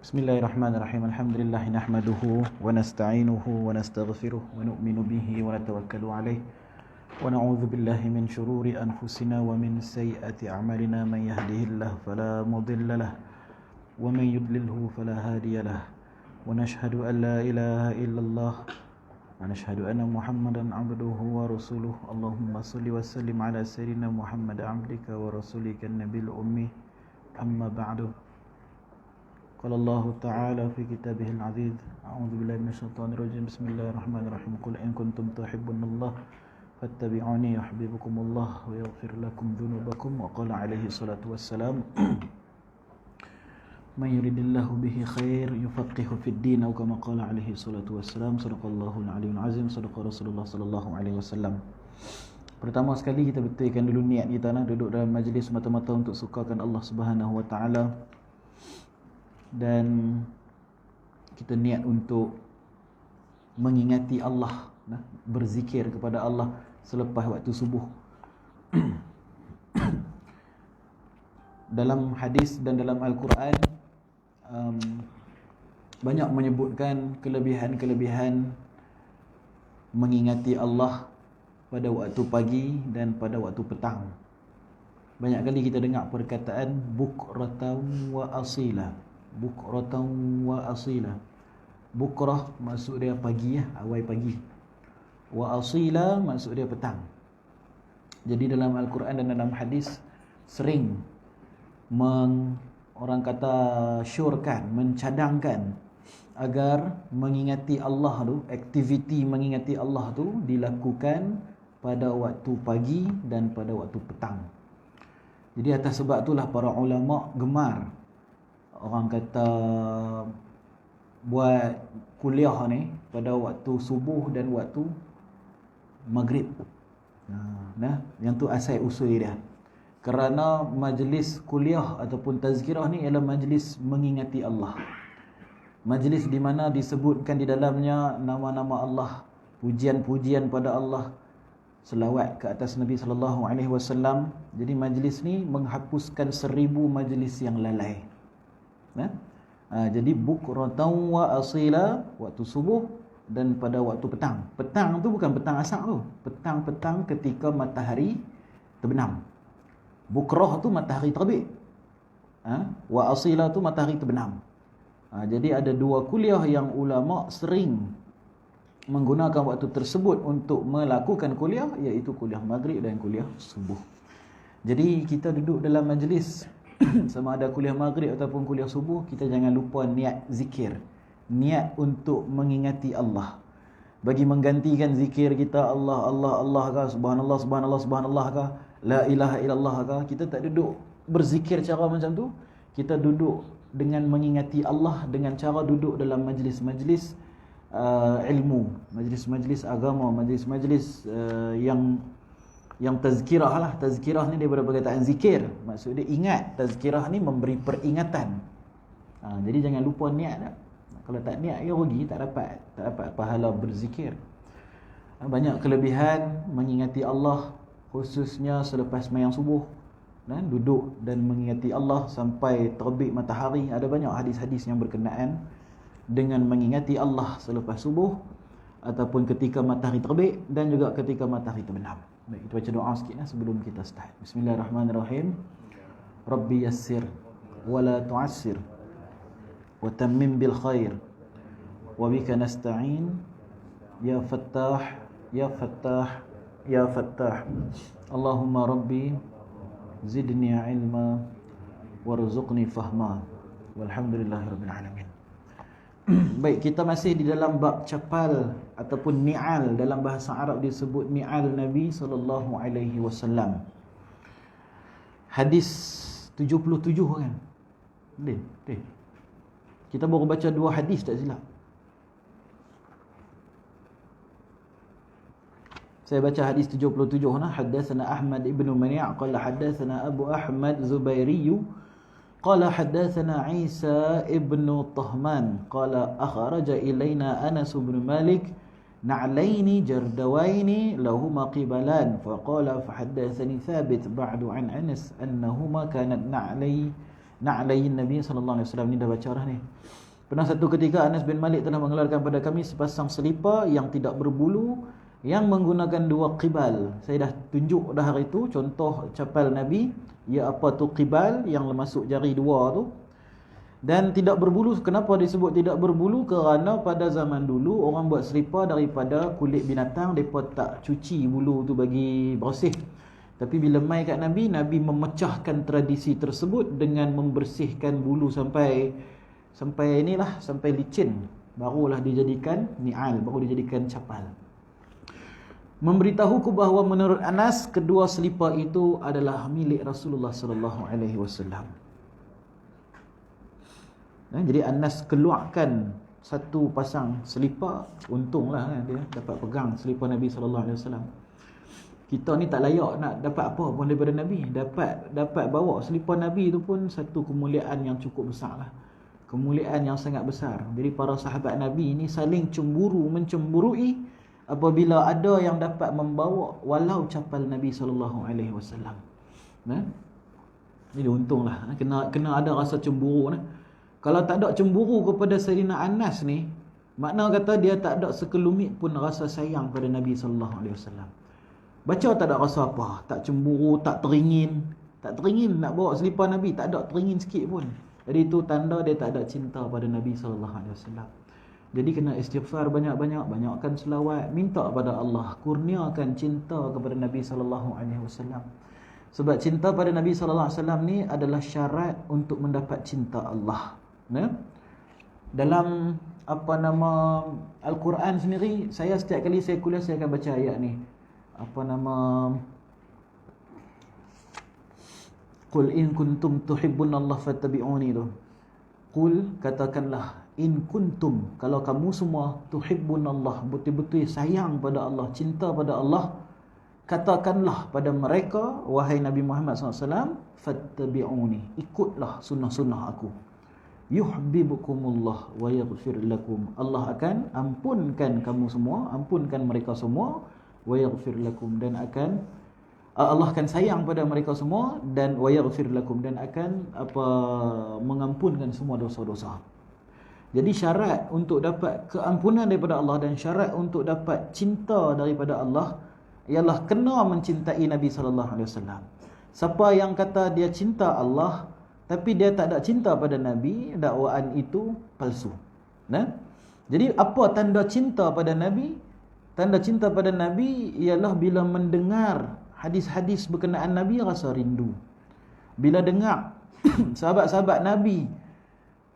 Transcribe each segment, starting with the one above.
Bismillahirrahmanirrahim. Alhamdulillah nahmaduhu wa nasta'inuhu wa nastaghfiruh wa nu'minu bihi wa natawakkalu alayh wa na'udzu billahi min shururi anfusina wa min sayyiati a'malina. Man yahdihillahu fala mudilla lahu wa man yudlilhu fala hadiya lahu wa nashhadu an la ilaha illallah wa nashhadu anna Muhammadan 'abduhu wa rasuluh. Allahumma shalli wa sallim ala sayyidina Muhammad 'abdika wa rasulika an-nabiyil ummi. Amma ba'du. قال الله تعالى في كتابه العزيز أعوذ بالله من الشيطان الرجيم بسم الله الرحمن الرحيم قل إن كنتم تحبون الله فاتبعوني يحببكم الله ويغفر لكم ذنوبكم. وقال عليه الصلاة والسلام من يريد الله به خير يفقه في الدين أو كما قال عليه الصلاة والسلام. صدق الله العلي العظيم صدق رسول الله صلى الله عليه وسلم. Pertama sekali kita betulkan dulu niat kita nak duduk dalam majlis semata-mata untuk sukakan Allah Subhanahu wa taala, dan kita niat untuk mengingati Allah, berzikir kepada Allah selepas waktu subuh. Dalam hadis dan dalam Al-Quran banyak menyebutkan kelebihan-kelebihan mengingati Allah pada waktu pagi dan pada waktu petang. Banyak kali kita dengar perkataan bukratan wa asila. Bukratan wa asila. Bukrah maksud dia pagi, awal pagi. Wa asila maksud dia petang. Jadi dalam Al-Quran dan dalam hadis sering orang kata syorkan, mencadangkan agar mengingati Allah tu, aktiviti mengingati Allah tu dilakukan pada waktu pagi dan pada waktu petang. Jadi atas sebab itulah para ulama gemar, orang kata, buat kuliah ni pada waktu subuh dan waktu maghrib. Yang tu asal usul dia. Kerana majlis kuliah ataupun tazkirah ni ialah majlis mengingati Allah. Majlis di mana disebutkan di dalamnya nama-nama Allah, pujian-pujian pada Allah, selawat ke atas Nabi sallallahu alaihi wasallam. Jadi majlis ni menghapuskan 1000 majlis yang lalai. Jadi bukratan wa asila waktu subuh dan pada waktu petang. Petang tu bukan petang asar tu. Petang-petang ketika matahari terbenam. Bukrah tu matahari terbit. Wa asila tu matahari terbenam. Jadi ada dua kuliah yang ulama sering menggunakan waktu tersebut untuk melakukan kuliah, iaitu kuliah maghrib dan kuliah subuh. Jadi kita duduk dalam majlis sama ada kuliah maghrib ataupun kuliah subuh, kita jangan lupa niat zikir, niat untuk mengingati Allah. Bagi menggantikan zikir kita Allah Allah Allah kah, subhanallah subhanallah subhanallah kah, la ilaha illallah kah, kita tak duduk berzikir cara macam tu. Kita duduk dengan mengingati Allah dengan cara duduk dalam majlis-majlis ilmu, majlis-majlis agama, majlis-majlis yang tazkirah lah. Tazkirah ni daripada perkataan zikir. Maksud dia ingat. Tazkirah ni memberi peringatan. Jadi jangan lupa niat tak? Kalau tak niat, rugi, tak dapat pahala berzikir. Banyak kelebihan mengingati Allah, khususnya selepas sembahyang subuh. Duduk dan mengingati Allah sampai terbit matahari. Ada banyak hadis-hadis yang berkenaan dengan mengingati Allah selepas subuh ataupun ketika matahari terbit dan juga ketika matahari terbenam. Baik, kita baca doa sikit sebelum kita start. Bismillahirrahmanirrahim. Rabbi yassir wa la tu'assir wa tammim bil khair wa bika nasta'in ya fattah ya fattah ya fattah. Allahumma rabbi zidni ilma warzuqni fahma walhamdulillahirabbil alamin. Baik, kita masih di dalam bab capal ataupun ni'al. Dalam bahasa Arab disebut ni'al Nabi sallallahu alaihi wasallam. Hadis 77 kan? Boleh. Kita baru baca 2 hadis tak silap. Saya baca hadis 77 nah. Haddatsana Ahmad ibn Mani' qala haddatsana Abu Ahmad Zubairi qala haddatsana Isa ibn Tahman qala akhraja ilaina Anas bin Malik na'laini jardawaini lahuma qibalan faqala fahaddatsani Thabit ba'du an Anas annahuma kanat na'layin Nabi sallallahu alaihi wasallam. Ni dah baca dah ni. Pernah satu ketika Anas bin Malik telah mengeluarkan pada kami sepasang selipar yang tidak berbulu, yang menggunakan 2 qibal. Saya dah tunjuk dah hari itu contoh capal Nabi, ya apa tu qibal yang masuk jari 2 tu. Dan tidak berbulu. Kenapa disebut tidak berbulu? Kerana pada zaman dulu orang buat selipar daripada kulit binatang, mereka tak cuci bulu tu bagi bersih. Tapi bila mai kat Nabi, Nabi memecahkan tradisi tersebut dengan membersihkan bulu sampai inilah, sampai licin, barulah dijadikan ni'al, baru dijadikan capal. Memberitahuku bahawa menurut Anas, kedua selipar itu adalah milik Rasulullah sallallahu alaihi wasallam. Jadi Anas keluarkan satu pasang selipar, untunglah dia dapat pegang selipar Nabi sallallahu alaihi wasallam. Kita ni tak layak nak dapat apa pun daripada Nabi. Dapat bawa selipar Nabi itu pun satu kemuliaan yang cukup besar lah. Kemuliaan yang sangat besar. Jadi para sahabat Nabi ni saling mencemburui apabila ada yang dapat membawa walau capal Nabi sallallahu alaihi wasallam. Jadi untunglah kena ada rasa cemburu nah. Kalau tak ada cemburu kepada Sayyidina Anas ni, makna kata dia tak ada sekelumit pun rasa sayang pada Nabi sallallahu alaihi wasallam. Baca tak ada rasa apa, tak cemburu, tak teringin nak bawa selipar Nabi, tak ada teringin sikit pun. Jadi itu tanda dia tak ada cinta pada Nabi sallallahu alaihi wasallam. Jadi kena istighfar banyak-banyak, banyakkan selawat, minta kepada Allah kurniakan cinta kepada Nabi sallallahu alaihi wasallam. Sebab cinta pada Nabi sallallahu alaihi wasallam ni adalah syarat untuk mendapat cinta Allah. Dalam Al-Quran sendiri, saya setiap kali saya kuliah saya akan baca ayat ni. Qul in kuntum tuhibbunallaha fattabi'uni tu. Qul, katakanlah, in kuntum, kalau kamu semua tuhibbunallah, betul-betul sayang pada Allah, cinta pada Allah, katakanlah pada mereka, wahai Nabi Muhammad SAW, fattabi'uni, ikutlah sunnah-sunnah aku. Yuhibbukumullah wa yaghfir lakum, Allah akan ampunkan kamu semua, ampunkan mereka semua, wa yaghfir lakum, dan Allah akan sayang pada mereka semua, dan wa yaghfir lakum, dan akan mengampunkan semua dosa-dosa. Jadi syarat untuk dapat keampunan daripada Allah dan syarat untuk dapat cinta daripada Allah ialah kena mencintai Nabi sallallahu alaihi wasallam. Siapa yang kata dia cinta Allah tapi dia tak ada cinta pada Nabi, dakwaan itu palsu. Jadi apa tanda cinta pada Nabi? Tanda cinta pada Nabi ialah bila mendengar hadis-hadis berkenaan Nabi rasa rindu. Bila dengar sahabat-sahabat Nabi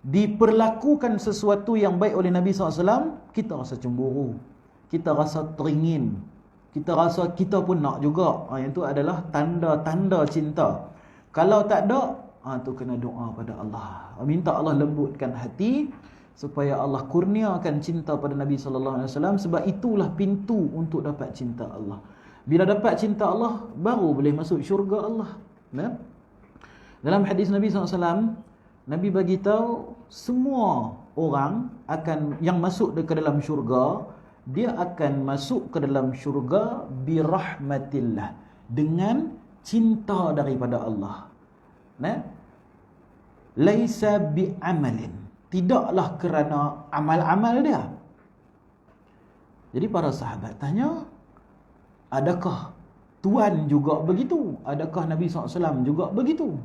diperlakukan sesuatu yang baik oleh Nabi SAW, kita rasa cemburu, kita rasa teringin, kita rasa kita pun nak juga. Yang itu adalah tanda-tanda cinta. Kalau tak ada, tu kena doa pada Allah, minta Allah lembutkan hati supaya Allah kurniakan cinta pada Nabi SAW. Sebab itulah pintu untuk dapat cinta Allah. Bila dapat cinta Allah, baru boleh masuk syurga Allah. Dalam hadis Nabi SAW, Nabi bagi tahu semua orang yang masuk ke dalam syurga, dia akan masuk ke dalam syurga birahmatillah, dengan cinta daripada Allah. Laisa bi'amalin, tidaklah kerana amal-amal dia. Jadi para sahabat tanya, adakah Tuan juga begitu? Adakah Nabi SAW juga begitu?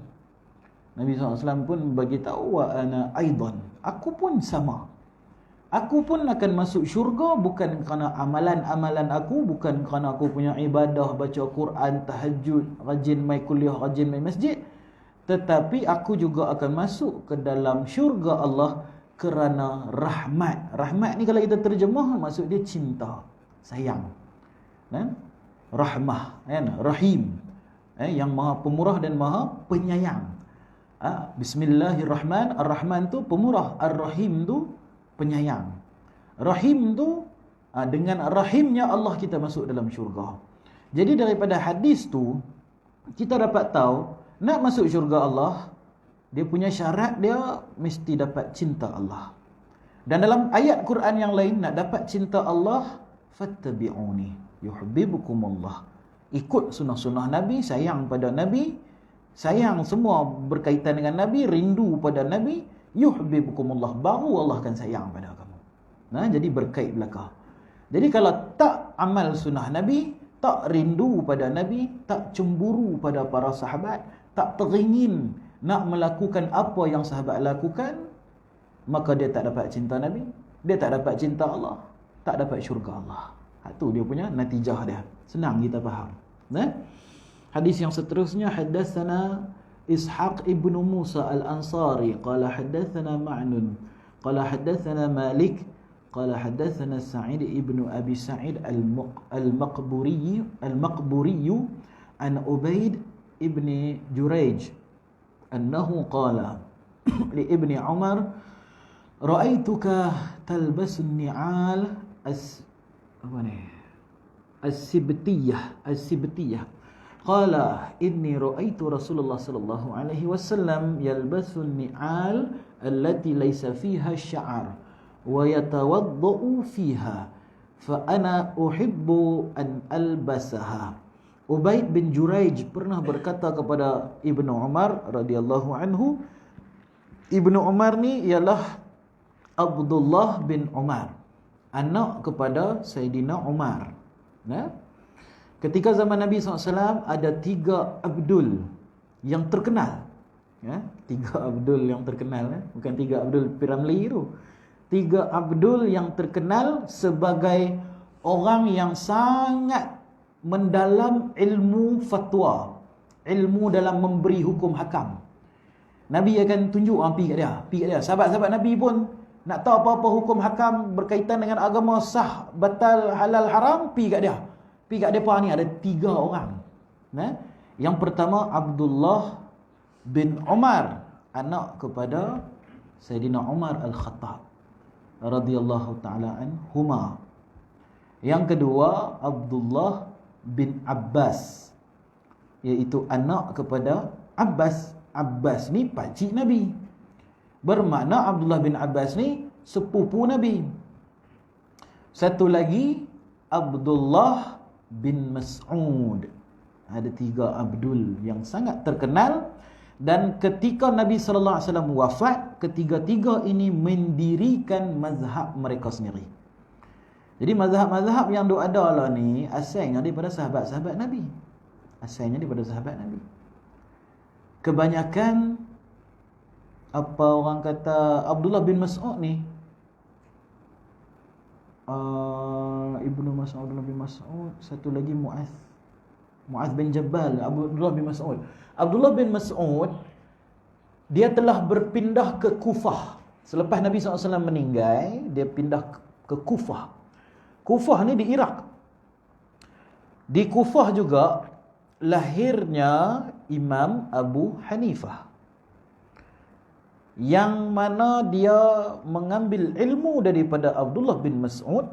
Nabi SAW pun bagi tahu, wa ana aidan, aku pun sama. Aku pun akan masuk syurga bukan kerana amalan-amalan aku, bukan kerana aku punya ibadah, baca Quran, tahajud, rajin mai kuliah, rajin mai masjid, tetapi aku juga akan masuk ke dalam syurga Allah kerana rahmat. Rahmat ni kalau kita terjemah, maksud dia cinta, sayang. Rahmah, rahim, yang maha pemurah dan maha penyayang. Bismillahirrahmanirrahim. Ar-Rahman tu pemurah, Ar-Rahim tu penyayang. Rahim tu dengan rahimnya Allah kita masuk dalam syurga. Jadi daripada hadis tu kita dapat tahu, nak masuk syurga Allah, dia punya syarat, dia mesti dapat cinta Allah. Dan dalam ayat Quran yang lain, nak dapat cinta Allah, fattabi'uni yuhibbukumullah, ikut sunnah-sunnah Nabi, sayang pada Nabi, sayang semua berkaitan dengan Nabi, rindu pada Nabi, yuhibbukumullah, baru Allah akan sayang pada kamu. Jadi berkait belakang. Jadi kalau tak amal sunnah Nabi, tak rindu pada Nabi, tak cemburu pada para sahabat, tak teringin nak melakukan apa yang sahabat lakukan, maka dia tak dapat cinta Nabi, dia tak dapat cinta Allah, tak dapat syurga Allah. Itu dia punya natijah dia. Senang kita faham. Hadis yang seterusnya, haddatsana Ishaq ibnu Musa al-Ansari qala haddatsana Ma'nun qala haddatsana Malik qala haddatsana Sa'id ibnu Abi Sa'id al-Maqburi an Ubaid ibni Jurayj annahu qala li ibni Umar ra'aituka talbasu an-ni'al as-sibtiyah qala inni ra'aitu Rasulullah sallallahu alaihi wasallam yalbasu an-ni'al allati laysa fiha sya'ar wa yatawaddau fiha fa ana uhibbu an albasaha. Ubaid bin Jurayj pernah berkata kepada Ibnu Umar radhiyallahu anhu. Ibnu Umar ni ialah Abdullah bin Umar, anak kepada Sayyidina Umar. Ketika zaman Nabi SAW ada 3 Abdul yang terkenal. 3 Abdul yang terkenal, bukan 3 Abdul Piramli itu. 3 Abdul yang terkenal sebagai orang yang sangat mendalam ilmu fatwa, ilmu dalam memberi hukum hakam. Nabi akan tunjuk pergi kat dia. Sahabat-sahabat Nabi pun nak tahu apa-apa hukum hakam berkaitan dengan agama, sah, batal, halal, haram, pergi kat dia. Pergi kat depa ni ada 3 orang. Yang pertama Abdullah bin Umar, anak kepada Sayyidina Umar Al-Khattab radhiyallahu taala anhuma. Yang kedua Abdullah bin Abbas, iaitu anak kepada Abbas. Abbas ni pakcik Nabi. Bermakna Abdullah bin Abbas ni sepupu Nabi. Satu lagi Abdullah bin Mas'ud. Ada 3 Abdul yang sangat terkenal, dan ketika Nabi sallallahu alaihi wasallam wafat, ketiga-tiga ini mendirikan mazhab mereka sendiri. Jadi mazhab-mazhab yang ada lah ni asalnya daripada sahabat-sahabat Nabi. Asalnya daripada sahabat Nabi. Kebanyakan apa orang kata Abdullah bin Mas'ud ni, Ibnu Mas'ud, Abdullah bin Mas'ud, satu lagi Mu'adz bin Jabal, Abdullah bin Mas'ud. Abdullah bin Mas'ud dia telah berpindah ke Kufah. Selepas Nabi SAW meninggal, dia pindah ke Kufah. Kufah ni di Iraq. Di Kufah juga lahirnya Imam Abu Hanifah, yang mana dia mengambil ilmu daripada Abdullah bin Mas'ud,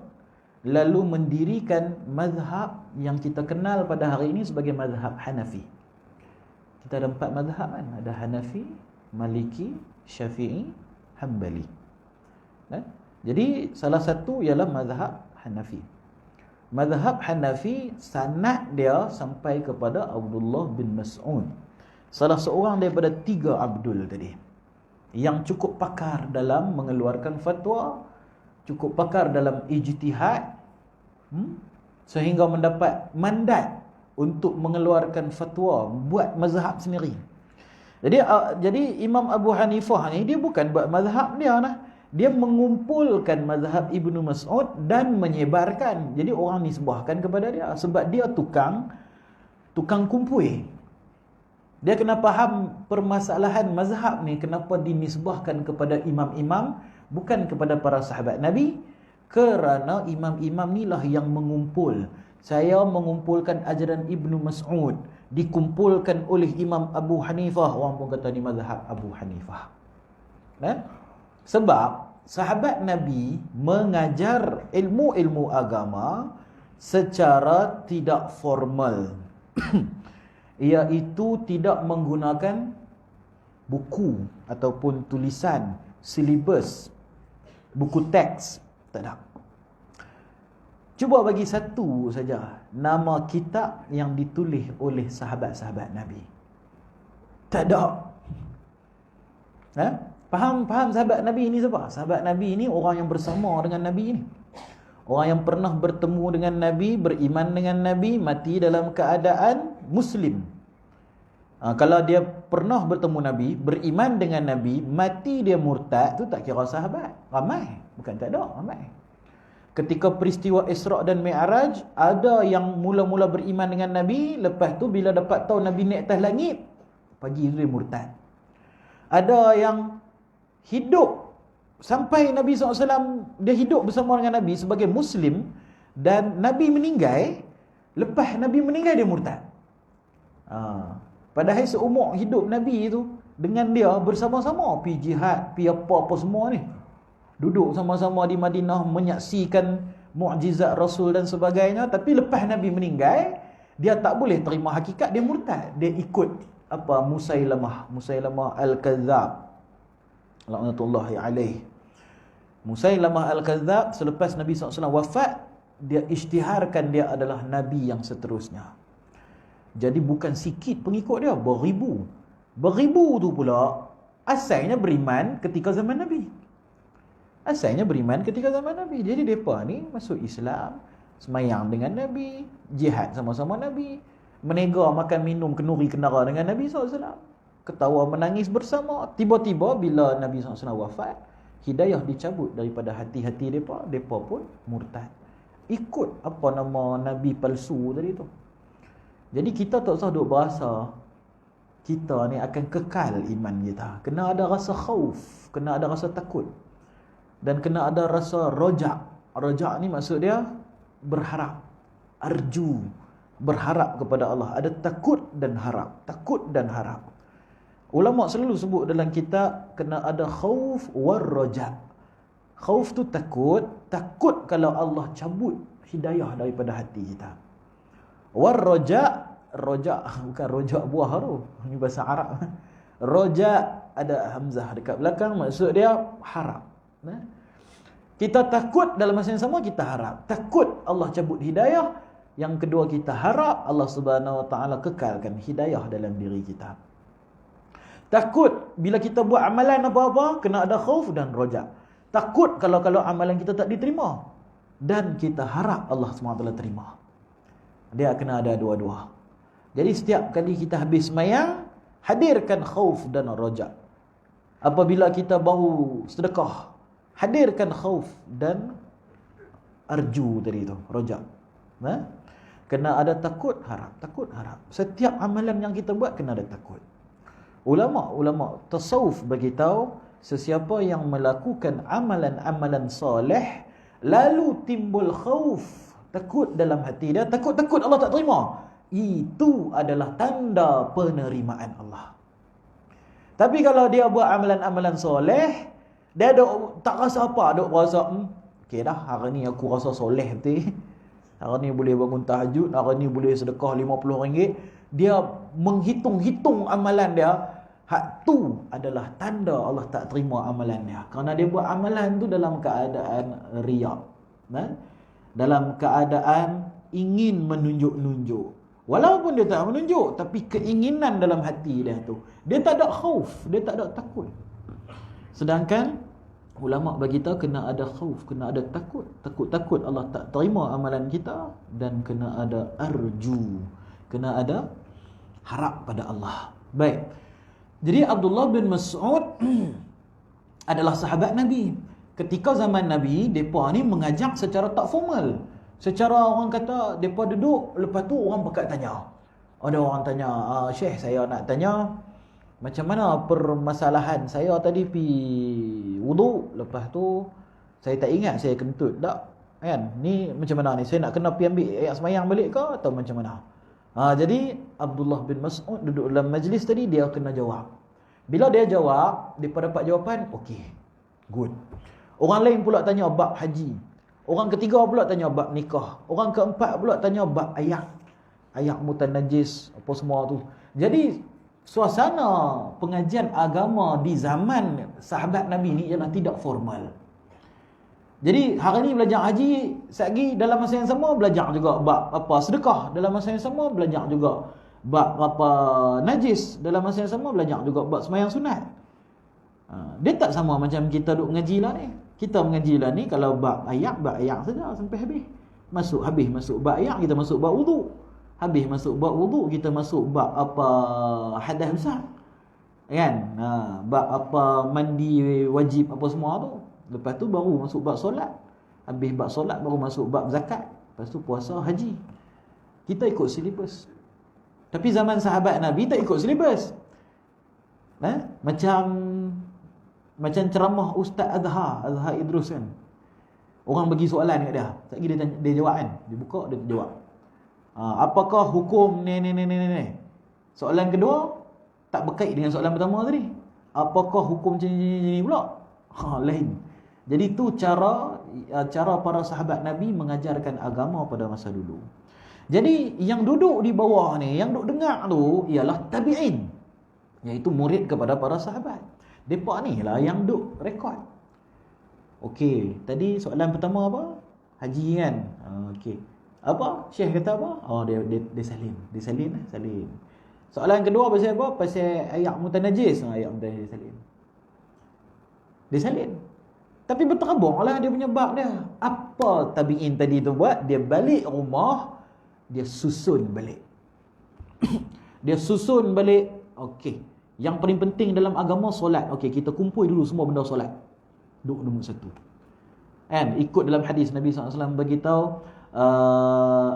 lalu mendirikan mazhab yang kita kenal pada hari ini sebagai mazhab Hanafi. Kita ada 4 mazhab kan? Ada Hanafi, Maliki, Syafi'i, Hanbali. Jadi salah satu ialah mazhab Hanafi. Mazhab Hanafi sanad dia sampai kepada Abdullah bin Mas'ud, salah seorang daripada 3 Abdul tadi, yang cukup pakar dalam mengeluarkan fatwa, cukup pakar dalam ijtihad, sehingga mendapat mandat untuk mengeluarkan fatwa, buat mazhab sendiri. Jadi Imam Abu Hanifah ni dia bukan buat mazhab dia nah. Dia mengumpulkan mazhab Ibnu Mas'ud dan menyebarkan. Jadi orang nisbahkan kepada dia sebab dia tukang kumpul. Dia kena faham permasalahan mazhab ni kenapa dinisbahkan kepada imam-imam, bukan kepada para sahabat Nabi, kerana imam-imam ni lah yang mengumpul. Saya mengumpulkan ajaran Ibnu Mas'ud, dikumpulkan oleh Imam Abu Hanifah, orang pun kata ni mazhab Abu Hanifah. Sebab sahabat Nabi mengajar ilmu-ilmu agama secara tidak formal, iaitu tidak menggunakan buku ataupun tulisan, silibus, buku teks, tak ada. Cuba bagi satu saja nama kitab yang ditulis oleh sahabat-sahabat Nabi. Tak ada. Faham sahabat Nabi ni siapa? Sahabat Nabi ni orang yang bersama dengan Nabi ni. Orang yang pernah bertemu dengan Nabi, beriman dengan Nabi, mati dalam keadaan Muslim. Kalau dia pernah bertemu Nabi, beriman dengan Nabi, mati dia murtad, tu tak kira sahabat. Ramai. Bukan tak ada, ramai. Ketika peristiwa Isra' dan Mi'raj, ada yang mula-mula beriman dengan Nabi, lepas tu bila dapat tahu Nabi naik atas langit, pagi tu dia murtad. Ada yang hidup sampai Nabi SAW, dia hidup bersama dengan Nabi sebagai Muslim, dan Nabi meninggal, lepas Nabi meninggal dia murtad. Padahal seumur hidup Nabi tu dengan dia bersama-sama pi jihad, pi apa-apa semua ni. Duduk sama-sama di Madinah menyaksikan mukjizat Rasul dan sebagainya, tapi lepas Nabi meninggal, dia tak boleh terima hakikat, dia murtad. Dia ikut Musailamah Al-Kadzab, laknatullahi alaih. Musailamah Al-Kadzab selepas Nabi SAW wafat, dia isytiharkan dia adalah Nabi yang seterusnya. Jadi bukan sikit pengikut dia, beribu. Beribu tu pula asalnya beriman ketika zaman Nabi. Jadi mereka ni masuk Islam, semayang dengan Nabi, jihad sama-sama Nabi, menega makan minum kenuri kenara dengan Nabi SAW, ketawa menangis bersama. Tiba-tiba bila Nabi SAW wafat, hidayah dicabut daripada hati-hati mereka, mereka pun murtad, ikut apa nama Nabi palsu tadi tu. Jadi kita tak usah duk berasa kita ni akan kekal iman kita. Kena ada rasa khauf, kena ada rasa takut, dan kena ada rasa rojak. Rojak ni maksud dia berharap, arju, berharap kepada Allah. Ada takut dan harap, takut dan harap. Ulama selalu sebut dalam kitab, kena ada khauf war rojak. Khauf tu takut, takut kalau Allah cabut hidayah daripada hati kita. War rojak, rojak bukan rojak buah tu, ini bahasa Arab. Rojak ada hamzah dekat belakang, maksud dia harap. Kita takut, dalam masa yang sama kita harap. Takut Allah cabut hidayah, yang kedua kita harap Allah Subhanahu Wa Taala kekalkan hidayah dalam diri kita. Takut bila kita buat amalan apa-apa, kena ada khauf dan rojak. Takut kalau amalan kita tak diterima, dan kita harap Allah SWT terima. Dia kena ada dua-dua. Jadi setiap kali kita habis sembahyang, hadirkan khauf dan rojak. Apabila kita baru sedekah, hadirkan khauf dan arju tadi tu, rojak. Kena ada takut, harap, takut, harap. Setiap amalan yang kita buat kena ada takut. Ulama tasawuf beritahu, sesiapa yang melakukan amalan-amalan soleh lalu timbul khauf, takut dalam hati dia, takut Allah tak terima, itu adalah tanda penerimaan Allah. Tapi kalau dia buat amalan-amalan soleh, dia tak rasa apa, duk rasa okey dah, hari ni aku rasa soleh betul, hari ni boleh bangun tahajud, hari ni boleh sedekah RM50, dia menghitung-hitung amalan dia, hak tu adalah tanda Allah tak terima amalan dia. Kerana dia buat amalan tu dalam keadaan riya, dalam keadaan ingin menunjuk-nunjuk. Walaupun dia tak menunjuk, tapi keinginan dalam hati dia tu, dia tak ada khauf, dia tak ada takut. Sedangkan ulama bagi kita kena ada khauf, kena ada takut. Takut Allah tak terima amalan kita, dan kena ada arju, kena ada harap pada Allah. Baik. Jadi Abdullah bin Mas'ud adalah sahabat Nabi. Ketika zaman Nabi, mereka ni mengajar secara tak formal. Secara orang kata, mereka duduk, lepas tu orang pakat tanya. Ada orang tanya, Syekh, saya nak tanya, macam mana permasalahan saya tadi pi wudu, lepas tu saya tak ingat saya kentut tak, kan? Ni macam mana ni? Saya nak kena pi ambil ayat semayang balik ke atau macam mana? Jadi Abdullah bin Mas'ud duduk dalam majlis tadi, dia kena jawab. Bila dia jawab, dia dapat jawapan, okey, good. Orang lain pula tanya bab haji. Orang ketiga pula tanya bab nikah. Orang keempat pula tanya bab ayat mutanajis, apa semua tu. Jadi suasana pengajian agama di zaman sahabat Nabi ni ialah tidak formal. Jadi hari ni belajar haji, sekali dalam masa yang sama belajar juga bab apa sedekah, dalam masa yang sama belajar juga bab apa najis, dalam masa yang sama belajar juga bab sembahyang sunat. Dia tak sama macam kita duk mengaji lah ni. Kita mengaji lah ni kalau bab ayat saja sampai habis. Masuk bab ayat, kita masuk bab wuduk. Habis masuk bab wuduk, kita masuk bab apa hadas besar. Kan? Bab apa mandi wajib apa semua tu. Lepas tu baru masuk bab solat. Habis bab solat baru masuk bab zakat. Lepas tu puasa, haji. Kita ikut silibus. Tapi zaman sahabat Nabi tak ikut silibus. Macam ceramah Ustaz Azhar Idrus kan. Orang bagi soalan kat dia. Sekali dia jawab kan. Dia buka, dia jawab. Apakah hukum ni? Soalan kedua tak berkait dengan soalan pertama tadi. Apakah hukum ni pula? Lain. Jadi tu cara para sahabat Nabi mengajarkan agama pada masa dulu. Jadi yang duduk di bawah ni, yang duk dengar tu ialah tabi'in, iaitu murid kepada para sahabat. Depa ni lah yang duk rekod. Okey, tadi soalan pertama apa? Haji kan? Okey. Apa? Syekh kata apa? Dia salin. Salin. Soalan kedua pasal apa? Pasal ayat mutanajis. Ayat mutanajis salin. Dia salin. Tapi berterabur lah dia punya bab dia. Apa tabi'in tadi tu buat? Dia balik rumah, dia susun balik. Dia susun balik. Okey. Yang paling penting dalam agama solat. Okey, kita kumpul dulu semua benda solat. Duduk nombor satu. Kan? Ikut dalam hadis Nabi SAW beritahu,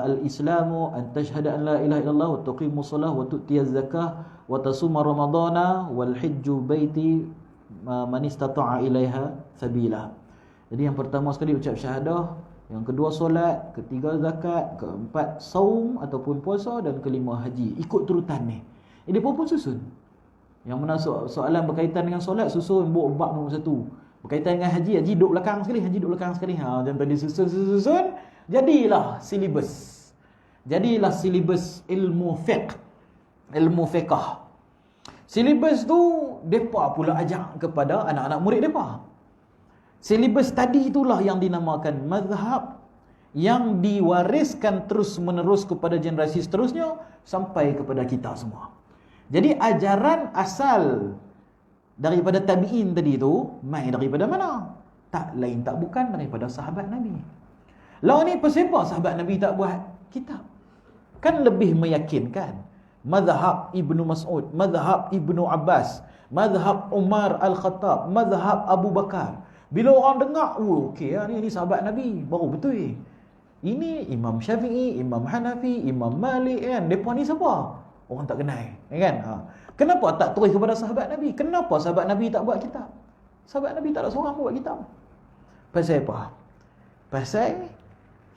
al-islamu an tashhada an la ilaha illallah wa tuqimu shalah wa tu'tiyaz zakah wa tasuma ramadana wal hajju baiti man istata'a ilaiha sabila. Jadi yang pertama sekali ucap syahadah, yang kedua solat, ketiga zakat, keempat saum ataupun puasa, dan kelima haji. Ikut turutan ni. Dia pun susun. Yang mana soalan berkaitan dengan solat, susun bab nombor 1. Berkaitan dengan haji duduk belakang sekali. Macam tadi susun. Jadilah silibus ilmu fiqh, ilmu fiqh. Silibus tu depa pula ajak kepada anak-anak murid depa. Silibus tadi itulah yang dinamakan mazhab, yang diwariskan terus menerus kepada generasi seterusnya sampai kepada kita semua. Jadi ajaran asal daripada tabi'in tadi tu mai daripada mana? Tak lain tak bukan daripada sahabat Nabi. Lah ni pasal apa sahabat Nabi tak buat kitab? Kan lebih meyakinkan mazhab Ibnu Mas'ud, mazhab Ibnu Abbas, mazhab Umar Al-Khattab, mazhab Abu Bakar. Bila orang dengar, okey ni sahabat Nabi, baru betul. Ini Imam Syafi'i, Imam Hanafi, Imam Malik kan. Depa ni siapa? Orang tak kenal, kan? Kenapa tak terus kepada sahabat Nabi? Kenapa sahabat Nabi tak buat kitab? Sahabat Nabi tak ada seorang buat kitab. Pasal apa? Pasal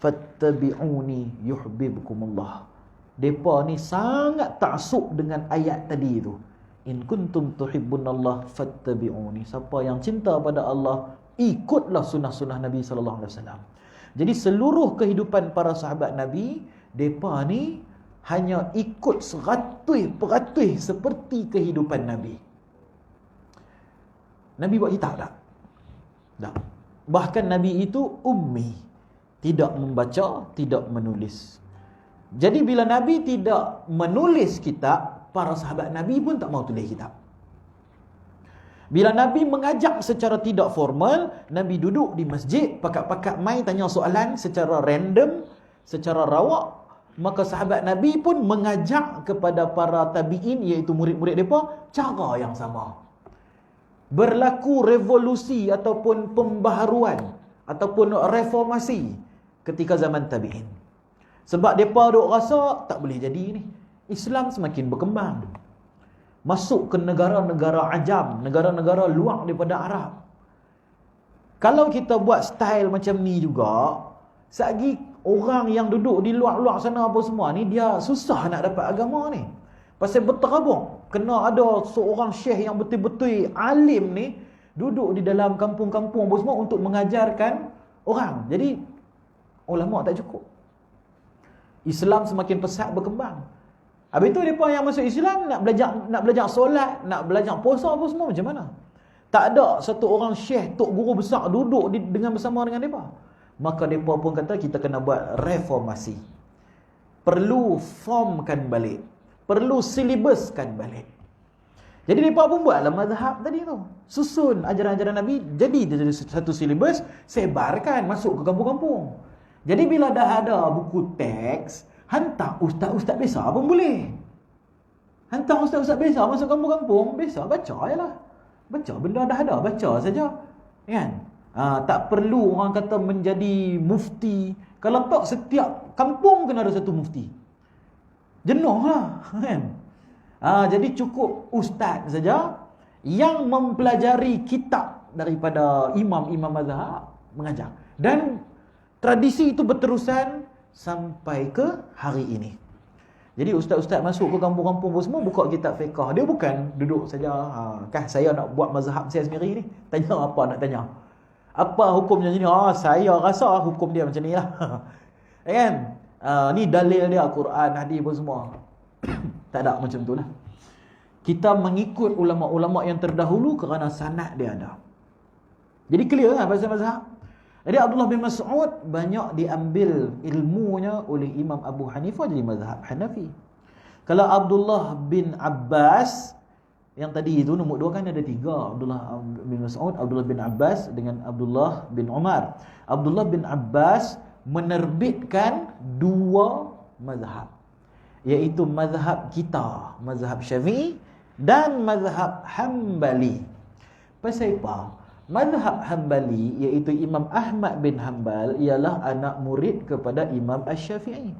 fattabi'uni yuhibbukumullah. Depa ni sangat taksub dengan ayat tadi tu. In kuntum tuhibbunallah fattabi'uni. Siapa yang cinta pada Allah, ikutlah sunnah-sunnah Nabi sallallahu alaihi wasallam. Jadi seluruh kehidupan para sahabat Nabi, depa ni hanya ikut 100% seperti kehidupan Nabi. Nabi buat kitab tak? Tak. Bahkan Nabi itu ummi, tidak membaca, tidak menulis. Jadi bila Nabi tidak menulis kitab, para sahabat Nabi pun tak mau tulis kitab. Bila Nabi mengajak secara tidak formal, Nabi duduk di masjid, pakat-pakat mai tanya soalan secara random, secara rawak, maka sahabat Nabi pun mengajak kepada para tabi'in, iaitu murid-murid mereka, cara yang sama. Berlaku revolusi ataupun pembaharuan ataupun reformasi ketika zaman tabi'in. Sebab mereka duk rasa tak boleh jadi ni. Islam semakin berkembang, masuk ke negara-negara ajam, negara-negara luar daripada Arab. Kalau kita buat style macam ni juga, sagi orang yang duduk di luar-luar sana apa semua ni, dia susah nak dapat agama ni. Pasal berterabur, kena ada seorang syekh yang betul-betul alim ni duduk di dalam kampung-kampung apa semua untuk mengajarkan orang. Jadi ulama tak cukup. Islam semakin pesat berkembang. Habis tu mereka yang masuk Islam nak belajar solat, nak belajar puasa apa semua macam mana? Tak ada satu orang syekh, tok guru besar duduk dengan bersama dengan mereka. Maka mereka pun kata kita kena buat reformasi. Perlu formkan balik. perlu silibuskan balik. Jadi mereka pun buatlah mazhab tadi tu. Susun ajaran-ajaran Nabi, jadi satu silibus, sebarkan masuk ke kampung-kampung. Jadi bila dah ada buku teks, hantar ustaz-ustaz biasa pun boleh. Hantar ustaz-ustaz biasa masuk kampung-kampung, biasa baca je lah. Baca benda dah ada, baca saja. Kan? Tak perlu orang kata menjadi mufti. Kalau tak, setiap kampung kena ada satu mufti. Jenuh lah. Kan? Jadi cukup ustaz saja yang mempelajari kitab daripada imam-imam mazhab mengajar. Dan tradisi itu berterusan sampai ke hari ini. Jadi ustaz-ustaz masuk ke kampung-kampung semua buka kitab fiqh. Dia bukan duduk saja, saya nak buat mazhab saya sendiri ni. Tanya apa nak tanya. Apa hukumnya ni? Saya rasa hukum dia macam ni lah. Kan? Ni dalil dia, Quran, hadis pun semua. Tak ada macam tu lah. Kita mengikut ulama-ulama yang terdahulu kerana sanad dia ada. Jadi clear lah pasal mazhab. Jadi Abdullah bin Mas'ud banyak diambil ilmunya oleh Imam Abu Hanifah jadi mazhab Hanafi. Kalau Abdullah bin Abbas, yang tadi itu nombor 2 kan ada 3. Abdullah bin Mas'ud, Abdullah bin Abbas dengan Abdullah bin Umar. Abdullah bin Abbas menerbitkan 2 mazhab, iaitu mazhab kita, mazhab Syafi'i dan mazhab Hambali. Pasal apa? Mazhab Hambali iaitu Imam Ahmad bin Hanbal ialah anak murid kepada Imam Asy-Syafi'i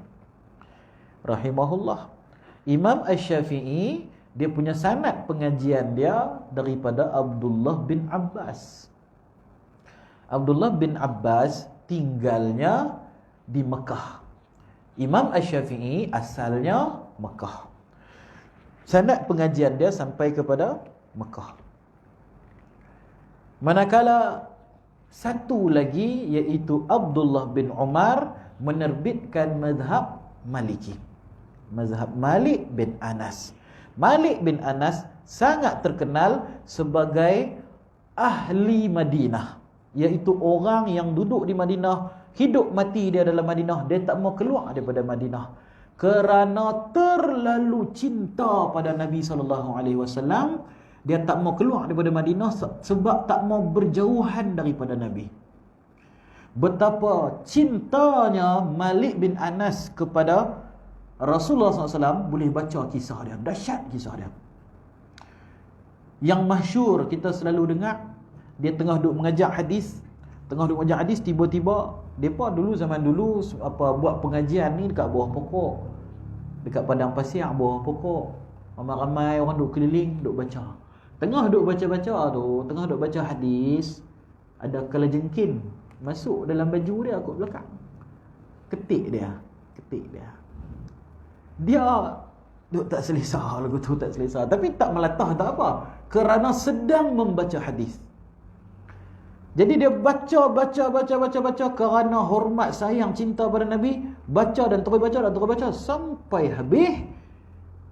rahimahullah. Imam Asy-Syafi'i dia punya sanad pengajian dia daripada Abdullah bin Abbas. Abdullah bin Abbas tinggalnya di Mekah. Imam Asy-Syafi'i asalnya Mekah. Sanad pengajian dia sampai kepada Mekah. Manakala satu lagi iaitu Abdullah bin Umar menerbitkan mazhab Maliki. Mazhab Malik bin Anas. Malik bin Anas sangat terkenal sebagai ahli Madinah, iaitu orang yang duduk di Madinah, hidup mati dia dalam Madinah, dia tak mau keluar daripada Madinah kerana terlalu cinta pada Nabi SAW. Dia tak mau keluar daripada Madinah sebab tak mau berjauhan daripada Nabi. Betapa cintanya Malik bin Anas kepada Rasulullah SAW, boleh baca kisah dia, dahsyat kisah dia. Yang masyhur kita selalu dengar, dia tengah duduk mengajar hadis, tiba-tiba depa dulu zaman dulu buat pengajian ni dekat bawah pokok, dekat padang pasir bawah pokok. Ramai-ramai orang duduk keliling, duduk baca. Tengah duduk baca-baca tu, tengah duduk baca hadis, ada kalajengking masuk dalam baju dia kot belakang. Ketik dia. Dia duduk tak selesa, lagu tu tak selesa, tapi tak melatah, tak apa, kerana sedang membaca hadis. Jadi dia baca kerana hormat, sayang, cinta pada Nabi, baca dan terus baca sampai habis.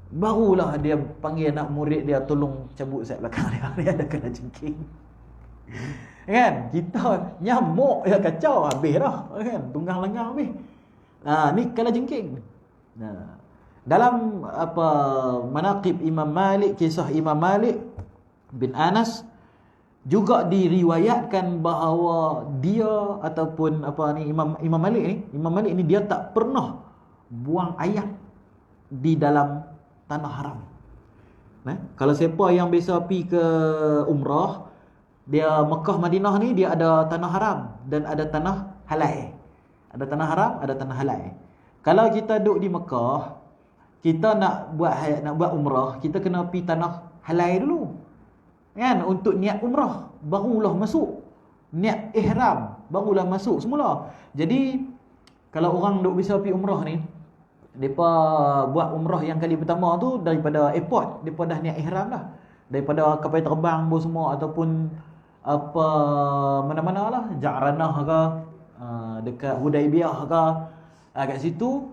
Barulah dia panggil anak murid dia, tolong cabut saya belakang dia. Dia ada kena jengking. Kan? Kita nyamuk ya, kacau habis dah. Kan? Tunggang lengang habis. Ni kena jengking. Dalam manaqib Imam Malik, kisah Imam Malik bin Anas, juga diriwayatkan bahawa dia ataupun Imam Malik ni dia tak pernah buang ayat di dalam tanah haram. Kalau siapa yang biasa pergi ke umrah, dia Mekah Madinah ni dia ada tanah haram dan ada tanah halal. Ada tanah haram, ada tanah halal. Kalau kita duduk di Mekah, kita nak buat umrah, kita kena pergi tanah halal dulu. Kan, untuk niat umrah barulah masuk. Niat ihram barulah masuk semula. Jadi kalau orang duk bisa pergi umrah ni, depa buat umrah yang kali pertama tu daripada airport, depa dah niat ihram dah. Daripada kapal terbang pun semua, ataupun mana-mana lah, Ja'ranah ke, dekat Hudaibiyah ke, kat situ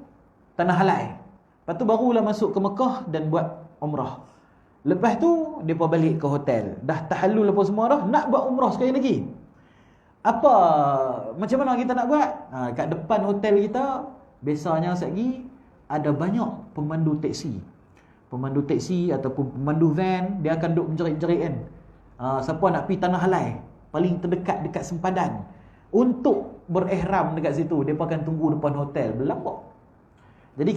tanah halal. Lepas tu barulah masuk ke Mekah dan buat umrah. Lepas tu depa balik ke hotel. Dah tahallul apa semua dah, nak buat umrah sekali lagi. Macam mana kita nak buat? Kat depan hotel kita biasanya sekali ada banyak pemandu teksi. pemandu teksi ataupun pemandu van, dia akan duk menjerit-jerit kan. Siapa nak pergi tanah halal paling terdekat dekat sempadan, untuk berihram dekat situ, dia akan tunggu depan hotel berlambak. Jadi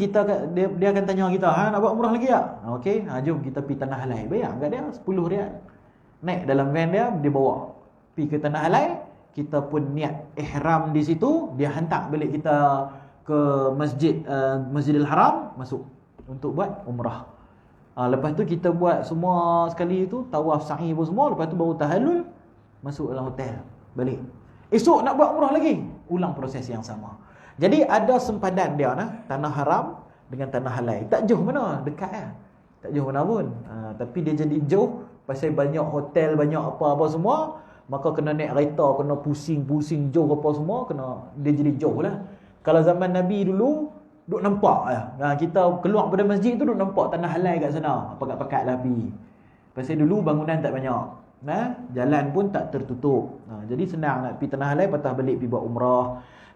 dia akan tanya kita, nak buat umrah lagi tak? Okey, jom kita pergi tanah halal. Bayar kat dia 10 rial. Naik dalam van dia bawa pergi ke tanah halal. Kita pun niat ihram di situ, dia hantar balik kita ke Masjidil Haram, masuk untuk buat umrah. Lepas tu kita buat semua sekali tu, tawaf sa'i pun semua, lepas tu baru tahallul, masuk dalam hotel, balik. Esok nak buat umrah lagi, ulang proses yang sama. Jadi ada sempadan dia tanah haram dengan tanah halal. Tak jauh mana, dekat lah. Tak jauh mana pun. Tapi dia jadi jauh pasal banyak hotel, banyak apa-apa semua, maka kena naik kereta, kena pusing-pusing jauh apa semua, dia jadi jauh lah. Kalau zaman Nabi dulu, duk nampak lah. Kita keluar pada masjid tu, duk nampak tanah halal kat sana. Pakat-pakat lah pergi. Pasal dulu bangunan tak banyak. Jalan pun tak tertutup. Jadi senang nak pergi tanah halal, patah balik pergi buat umrah.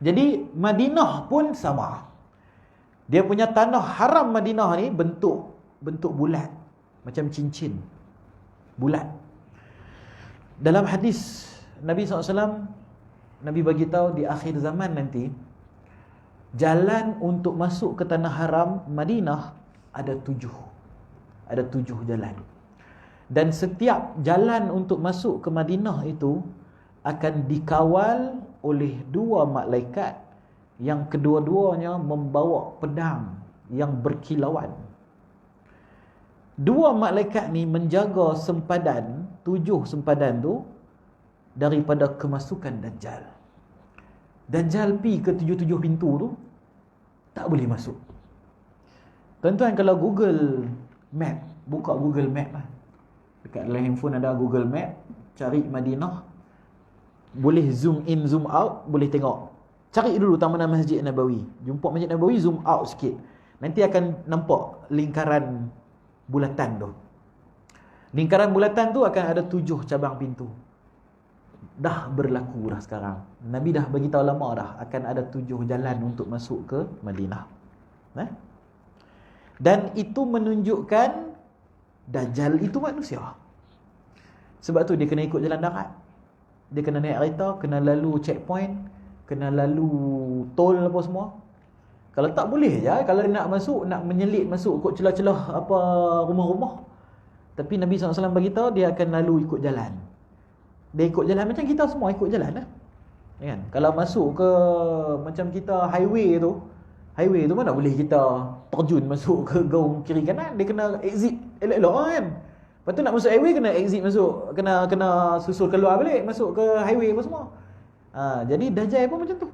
Jadi Madinah pun sama. Dia punya tanah haram Madinah ni bentuk bulat, macam cincin. Bulat. Dalam hadis Nabi SAW, Nabi bagi tahu di akhir zaman nanti, jalan untuk masuk ke tanah haram Madinah ada 7. Ada 7 jalan. Dan setiap jalan untuk masuk ke Madinah itu akan dikawal oleh 2 malaikat yang kedua-duanya membawa pedang yang berkilauan. 2 malaikat ni menjaga sempadan, 7 sempadan tu, daripada kemasukan Dajjal. Dajjal pi ke 7 pintu tu, tak boleh masuk. Tuan-tuan kalau Google Map, buka Google Map lah. Dekat dalam handphone ada Google Map, cari Madinah, boleh zoom in, zoom out, boleh tengok. Cari dulu taman Masjid Nabawi. Jumpa Masjid Nabawi, zoom out sikit. Nanti akan nampak lingkaran bulatan tu. Lingkaran bulatan tu akan ada 7 cabang pintu. Dah berlaku dah sekarang. Nabi dah bagi tahu lama dah akan ada 7 jalan untuk masuk ke Madinah. Dan itu menunjukkan Dajjal itu manusia. Sebab tu dia kena ikut jalan darat. Dia kena naik kereta, kena lalu checkpoint, kena lalu tol apa semua. Kalau tak boleh je, kalau dia nak masuk, nak menyelit masuk ikut celah-celah apa rumah-rumah. Tapi Nabi SAW bagi tahu dia akan lalu ikut jalan. Dia ikut jalan macam kita semua ikut jalan lah. Kan? Kalau masuk ke macam kita highway tu mana boleh kita terjun masuk ke gaung kiri kanan, dia kena exit elok-elok kan. Lepas tu nak masuk highway kena exit masuk, kena susul keluar balik masuk ke highway apa semua. Jadi Dajjal pun macam tu.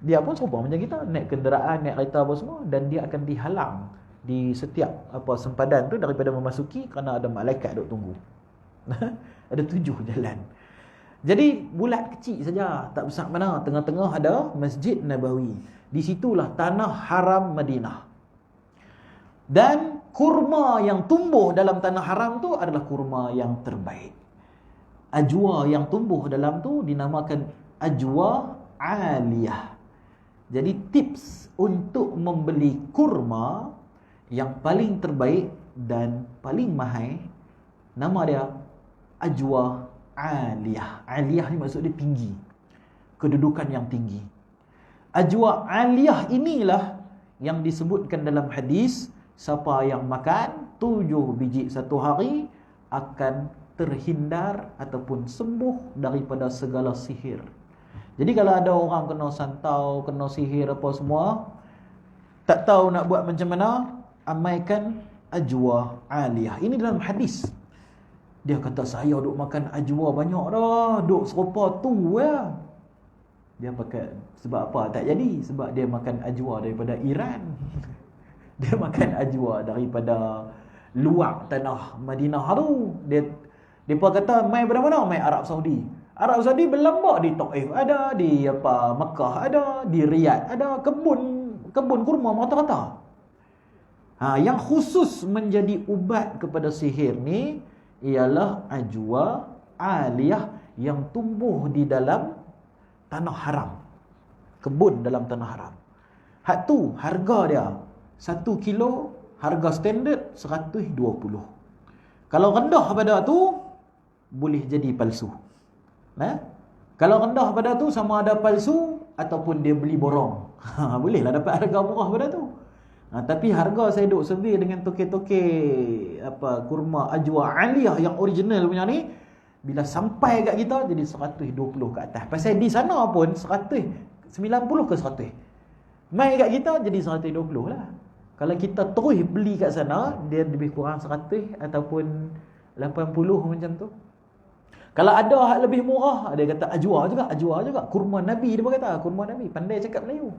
Dia pun serupa macam kita, naik kenderaan, naik kereta apa semua, dan dia akan dihalang di setiap sempadan tu daripada memasuki kerana ada malaikat duk tunggu. Ada 7 jalan. Jadi bulat kecil saja, tak besar mana. Tengah-tengah ada Masjid Nabawi. Di situlah tanah haram Madinah. Dan kurma yang tumbuh dalam tanah haram tu adalah kurma yang terbaik. Ajwa yang tumbuh dalam tu dinamakan ajwa aliyah. Jadi tips untuk membeli kurma yang paling terbaik dan paling mahal, nama dia ajwa aliyah. Aliyah ni maksud dia tinggi, kedudukan yang tinggi. Ajwa aliyah inilah yang disebutkan dalam hadis, siapa yang makan 7 biji satu hari akan terhindar ataupun sembuh daripada segala sihir. Jadi kalau ada orang kena santau, kena sihir apa semua, tak tahu nak buat macam mana, amaikan ajwa aliyah. Ini dalam hadis. Dia kata, saya duk makan ajwa banyak dah, duk serupa tu ya. Dia pakai, sebab apa tak jadi? Sebab dia makan ajwa daripada Iran. Dia makan ajwa daripada luar tanah Madinah tu. Dia pun kata, mai pada mana? Mai Arab Saudi. Arab Saudi berlambak di Taif ada, di Mekah ada, di Riyadh ada, kebun kurma rata-rata. Yang khusus menjadi ubat kepada sihir ni ialah ajwa aliyah yang tumbuh di dalam tanah haram. Kebun dalam tanah haram. Hak tu harga dia 1 kilo harga standard 120. Kalau rendah pada tu boleh jadi palsu. Kalau rendah pada tu sama ada palsu ataupun dia beli borong. Bolehlah dapat harga murah pada tu. Tapi harga saya duk survey dengan tokek-tokek kurma ajwa aliyah yang original punya ni, bila sampai kat kita jadi 120 ke atas. Pasal di sana pun 190 ke 100. Mai kat kita jadi 120 lah. Kalau kita terus beli kat sana, dia lebih kurang 100 ataupun 80 macam tu. Kalau ada hak lebih murah, dia kata ajwa juga. Kurma Nabi, dia pun kata kurma Nabi. Pandai cakap Melayu.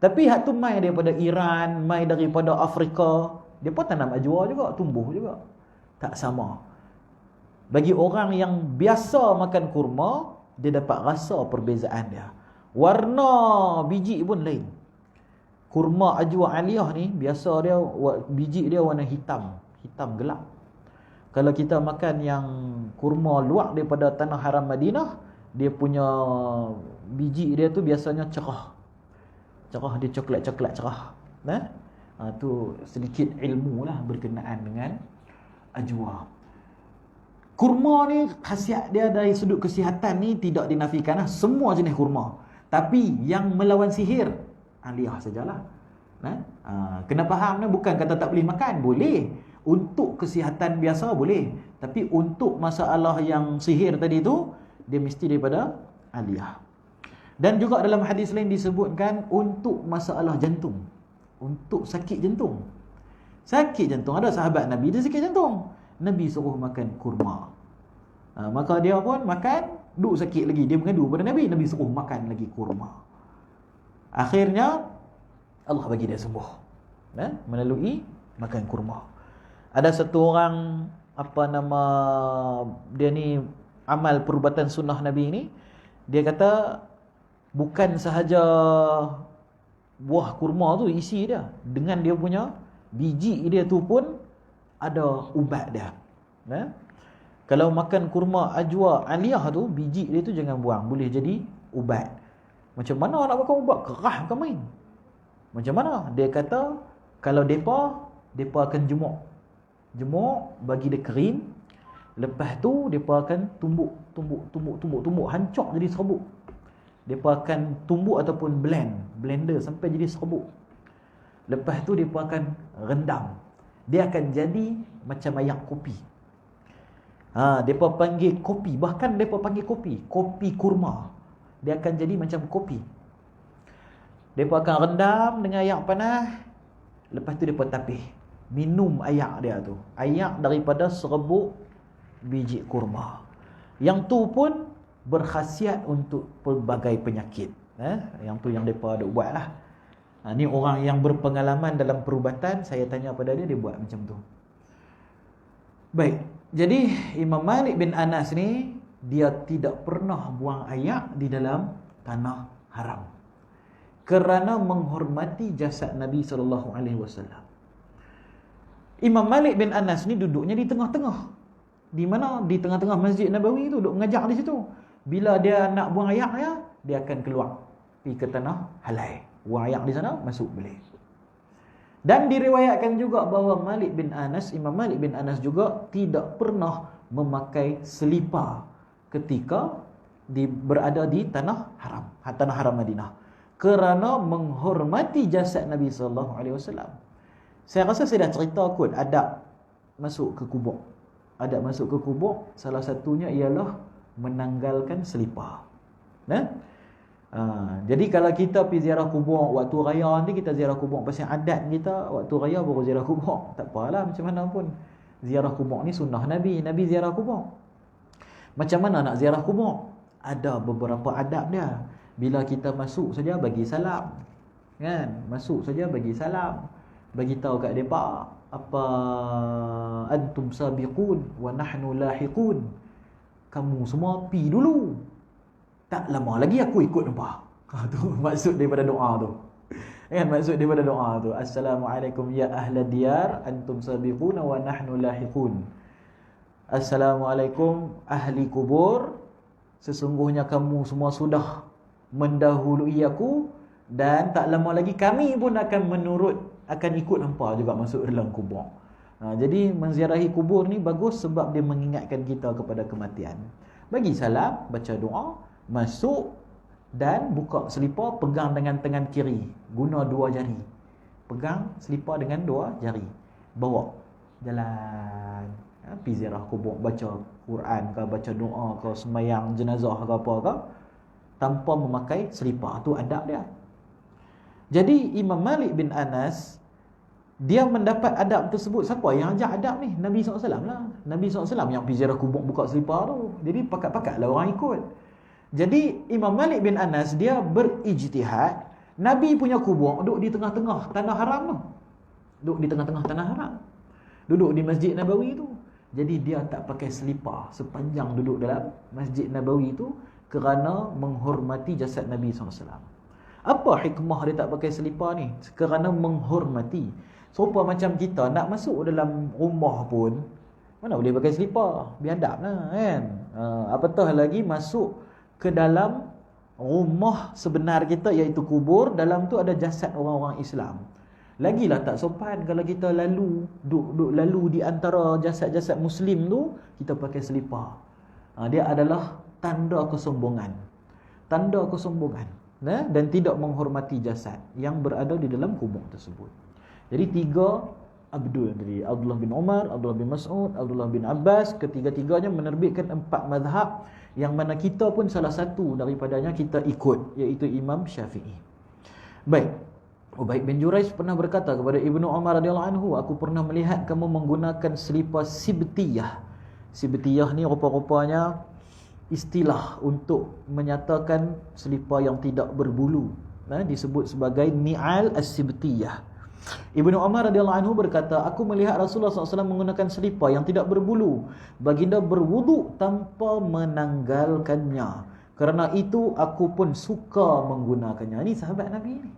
Tapi hak tu mai daripada Iran, mai daripada Afrika, dia pun tanam ajwa juga, tumbuh juga. Tak sama. Bagi orang yang biasa makan kurma, dia dapat rasa perbezaan dia. Warna biji pun lain. Kurma ajwa aliyah ni, biasa dia biji dia warna hitam gelap. Kalau kita makan yang kurma luak daripada tanah haram Madinah, dia punya biji dia tu biasanya cerah, dia coklat-coklat cerah. Tu sedikit ilmu lah berkenaan dengan ajwa. Kurma ni khasiat dia dari sudut kesihatan ni tidak dinafikan lah. Semua jenis kurma. Tapi yang melawan sihir, aliyah sajalah. Kena faham ni, bukan kata tak boleh makan. Boleh. Untuk kesihatan biasa boleh. Tapi untuk masalah yang sihir tadi tu, dia mesti daripada aliyah. Dan juga dalam hadis lain disebutkan untuk masalah jantung, untuk sakit jantung. Sakit jantung, ada sahabat Nabi dia sakit jantung, Nabi suruh makan kurma. Maka dia pun makan, duk sakit lagi. Dia mengadu pada Nabi, Nabi suruh makan lagi kurma. Akhirnya Allah bagi dia sembuh melalui makan kurma. Ada satu orang, dia ni amal perubatan sunnah Nabi ni, dia kata bukan sahaja buah kurma tu isi dia, dengan dia punya biji dia tu pun ada ubat dia. Kalau makan kurma ajwa aliyah tu, biji dia tu jangan buang, boleh jadi ubat. Macam mana nak makan ubat? Kerah bukan main. Macam mana? Dia kata kalau depa akan jemuk, bagi dia kering. Lepas tu depa akan tumbuk, hancur jadi serbuk. Depa akan tumbuk ataupun blender sampai jadi serbuk. Lepas tu depa akan rendam. Dia akan jadi macam ayak kopi. Depa panggil kopi, bahkan depa panggil kopi kurma. Dia akan jadi macam kopi. Depa akan rendam dengan ayak panas. Lepas tu depa tapih, minum ayak dia tu, ayak daripada serbuk biji kurma. Yang tu pun berkhasiat untuk pelbagai penyakit. Yang tu yang depa ada buat lah. Ni orang yang berpengalaman dalam perubatan, saya tanya pada dia buat macam tu. Baik, jadi Imam Malik bin Anas ni, dia tidak pernah buang ayak di dalam tanah haram, kerana menghormati jasad Nabi SAW. Imam Malik bin Anas ni duduknya di tengah-tengah. Di mana? Di tengah-tengah Masjid Nabawi tu, duduk mengajar di situ. Bila dia nak buang ayak dia akan keluar pergi ke tanah halal. Buang ayak di sana, masuk boleh. Dan diriwayatkan juga bahawa Imam Malik bin Anas juga tidak pernah memakai selipar ketika berada di tanah haram Madinah, kerana menghormati jasad Nabi SAW. Saya rasa saya dah cerita kot adab masuk ke kubur. Adab masuk ke kubur, salah satunya ialah menanggalkan selipar. Jadi kalau kita pergi ziarah kubur waktu raya nanti, kita ziarah kubur pasal adat kita waktu raya baru ziarah kubur. Tak apalah, macam mana pun ziarah kubur ni sunnah Nabi ziarah kubur. Macam mana nak ziarah kubur? Ada beberapa adab dia. Bila kita masuk saja bagi salam, kan? Masuk saja bagi salam, bagi tahu kat depa apa, antum sabiqun wa nahnu lahiqun. Kamu semua pi dulu, tak lama lagi aku ikut depa. Tu maksud daripada doa tu. Kan, maksud daripada doa tu, assalamualaikum ya ahla diyar antum sabiqun wa nahnu lahiqun. Assalamualaikum ahli kubur, sesungguhnya kamu semua sudah mendahului aku, dan tak lama lagi kami pun akan menurut akan ikut hampa juga masuk dalam kubur. Jadi menziarahi kubur ni bagus sebab dia mengingatkan kita kepada kematian. Bagi salam, baca doa, masuk dan buka selipar, pegang dengan tangan kiri, guna 2 jari. Pegang selipar dengan 2 jari. Bawa jalan, pergi ziarah kubur, baca Quran ke, baca doa ke, sembahyang jenazah ke apa ke, tanpa memakai selipar. Tu adab dia. Jadi Imam Malik bin Anas dia mendapat adab tersebut. Siapa yang ajar adab ni? Nabi SAW lah. Nabi SAW yang pergi ziarah kubur buka selipar tu. Jadi pakat-pakat lah orang ikut. Jadi Imam Malik bin Anas dia berijtihad, Nabi punya kubur duduk di tengah-tengah tanah haram tu. Duduk di tengah-tengah tanah haram. Duduk di Masjid Nabawi tu. Jadi dia tak pakai selipar sepanjang duduk dalam Masjid Nabawi tu kerana menghormati jasad Nabi SAW. Apa hikmah dia tak pakai selipar ni? Kerana menghormati. Serupa macam kita nak masuk dalam rumah pun, mana boleh pakai selipar? Biadab lah kan. Apatah lagi masuk ke dalam rumah sebenar kita, iaitu kubur. Dalam tu ada jasad orang-orang Islam. Lagilah tak sopan kalau kita lalu duduk lalu di antara jasad-jasad Muslim tu, kita pakai selipar. Dia adalah tanda kesombongan. Tanda kesombongan. Dan tidak menghormati jasad yang berada di dalam kubur tersebut. Jadi 3 Abdul tadi, Abdullah bin Umar, Abdullah bin Mas'ud, Abdullah bin Abbas, ketiga-tiganya menerbitkan 4 mazhab yang mana kita pun salah satu daripadanya kita ikut, iaitu Imam Syafi'i. Baik, Ubaid bin Jurayj pernah berkata kepada Ibnu Umar radhiyallahu anhu, aku pernah melihat kamu menggunakan selipar sibtiyah. Sibtiyah ni rupa-rupanya istilah untuk menyatakan selipar yang tidak berbulu. Disebut sebagai ni'al as-sibtiyah. Ibnu Umar radhiyallahu anhu berkata, aku melihat Rasulullah SAW menggunakan selipar yang tidak berbulu. Baginda berwuduk tanpa menanggalkannya. Kerana itu aku pun suka menggunakannya. Ini sahabat Nabi ni.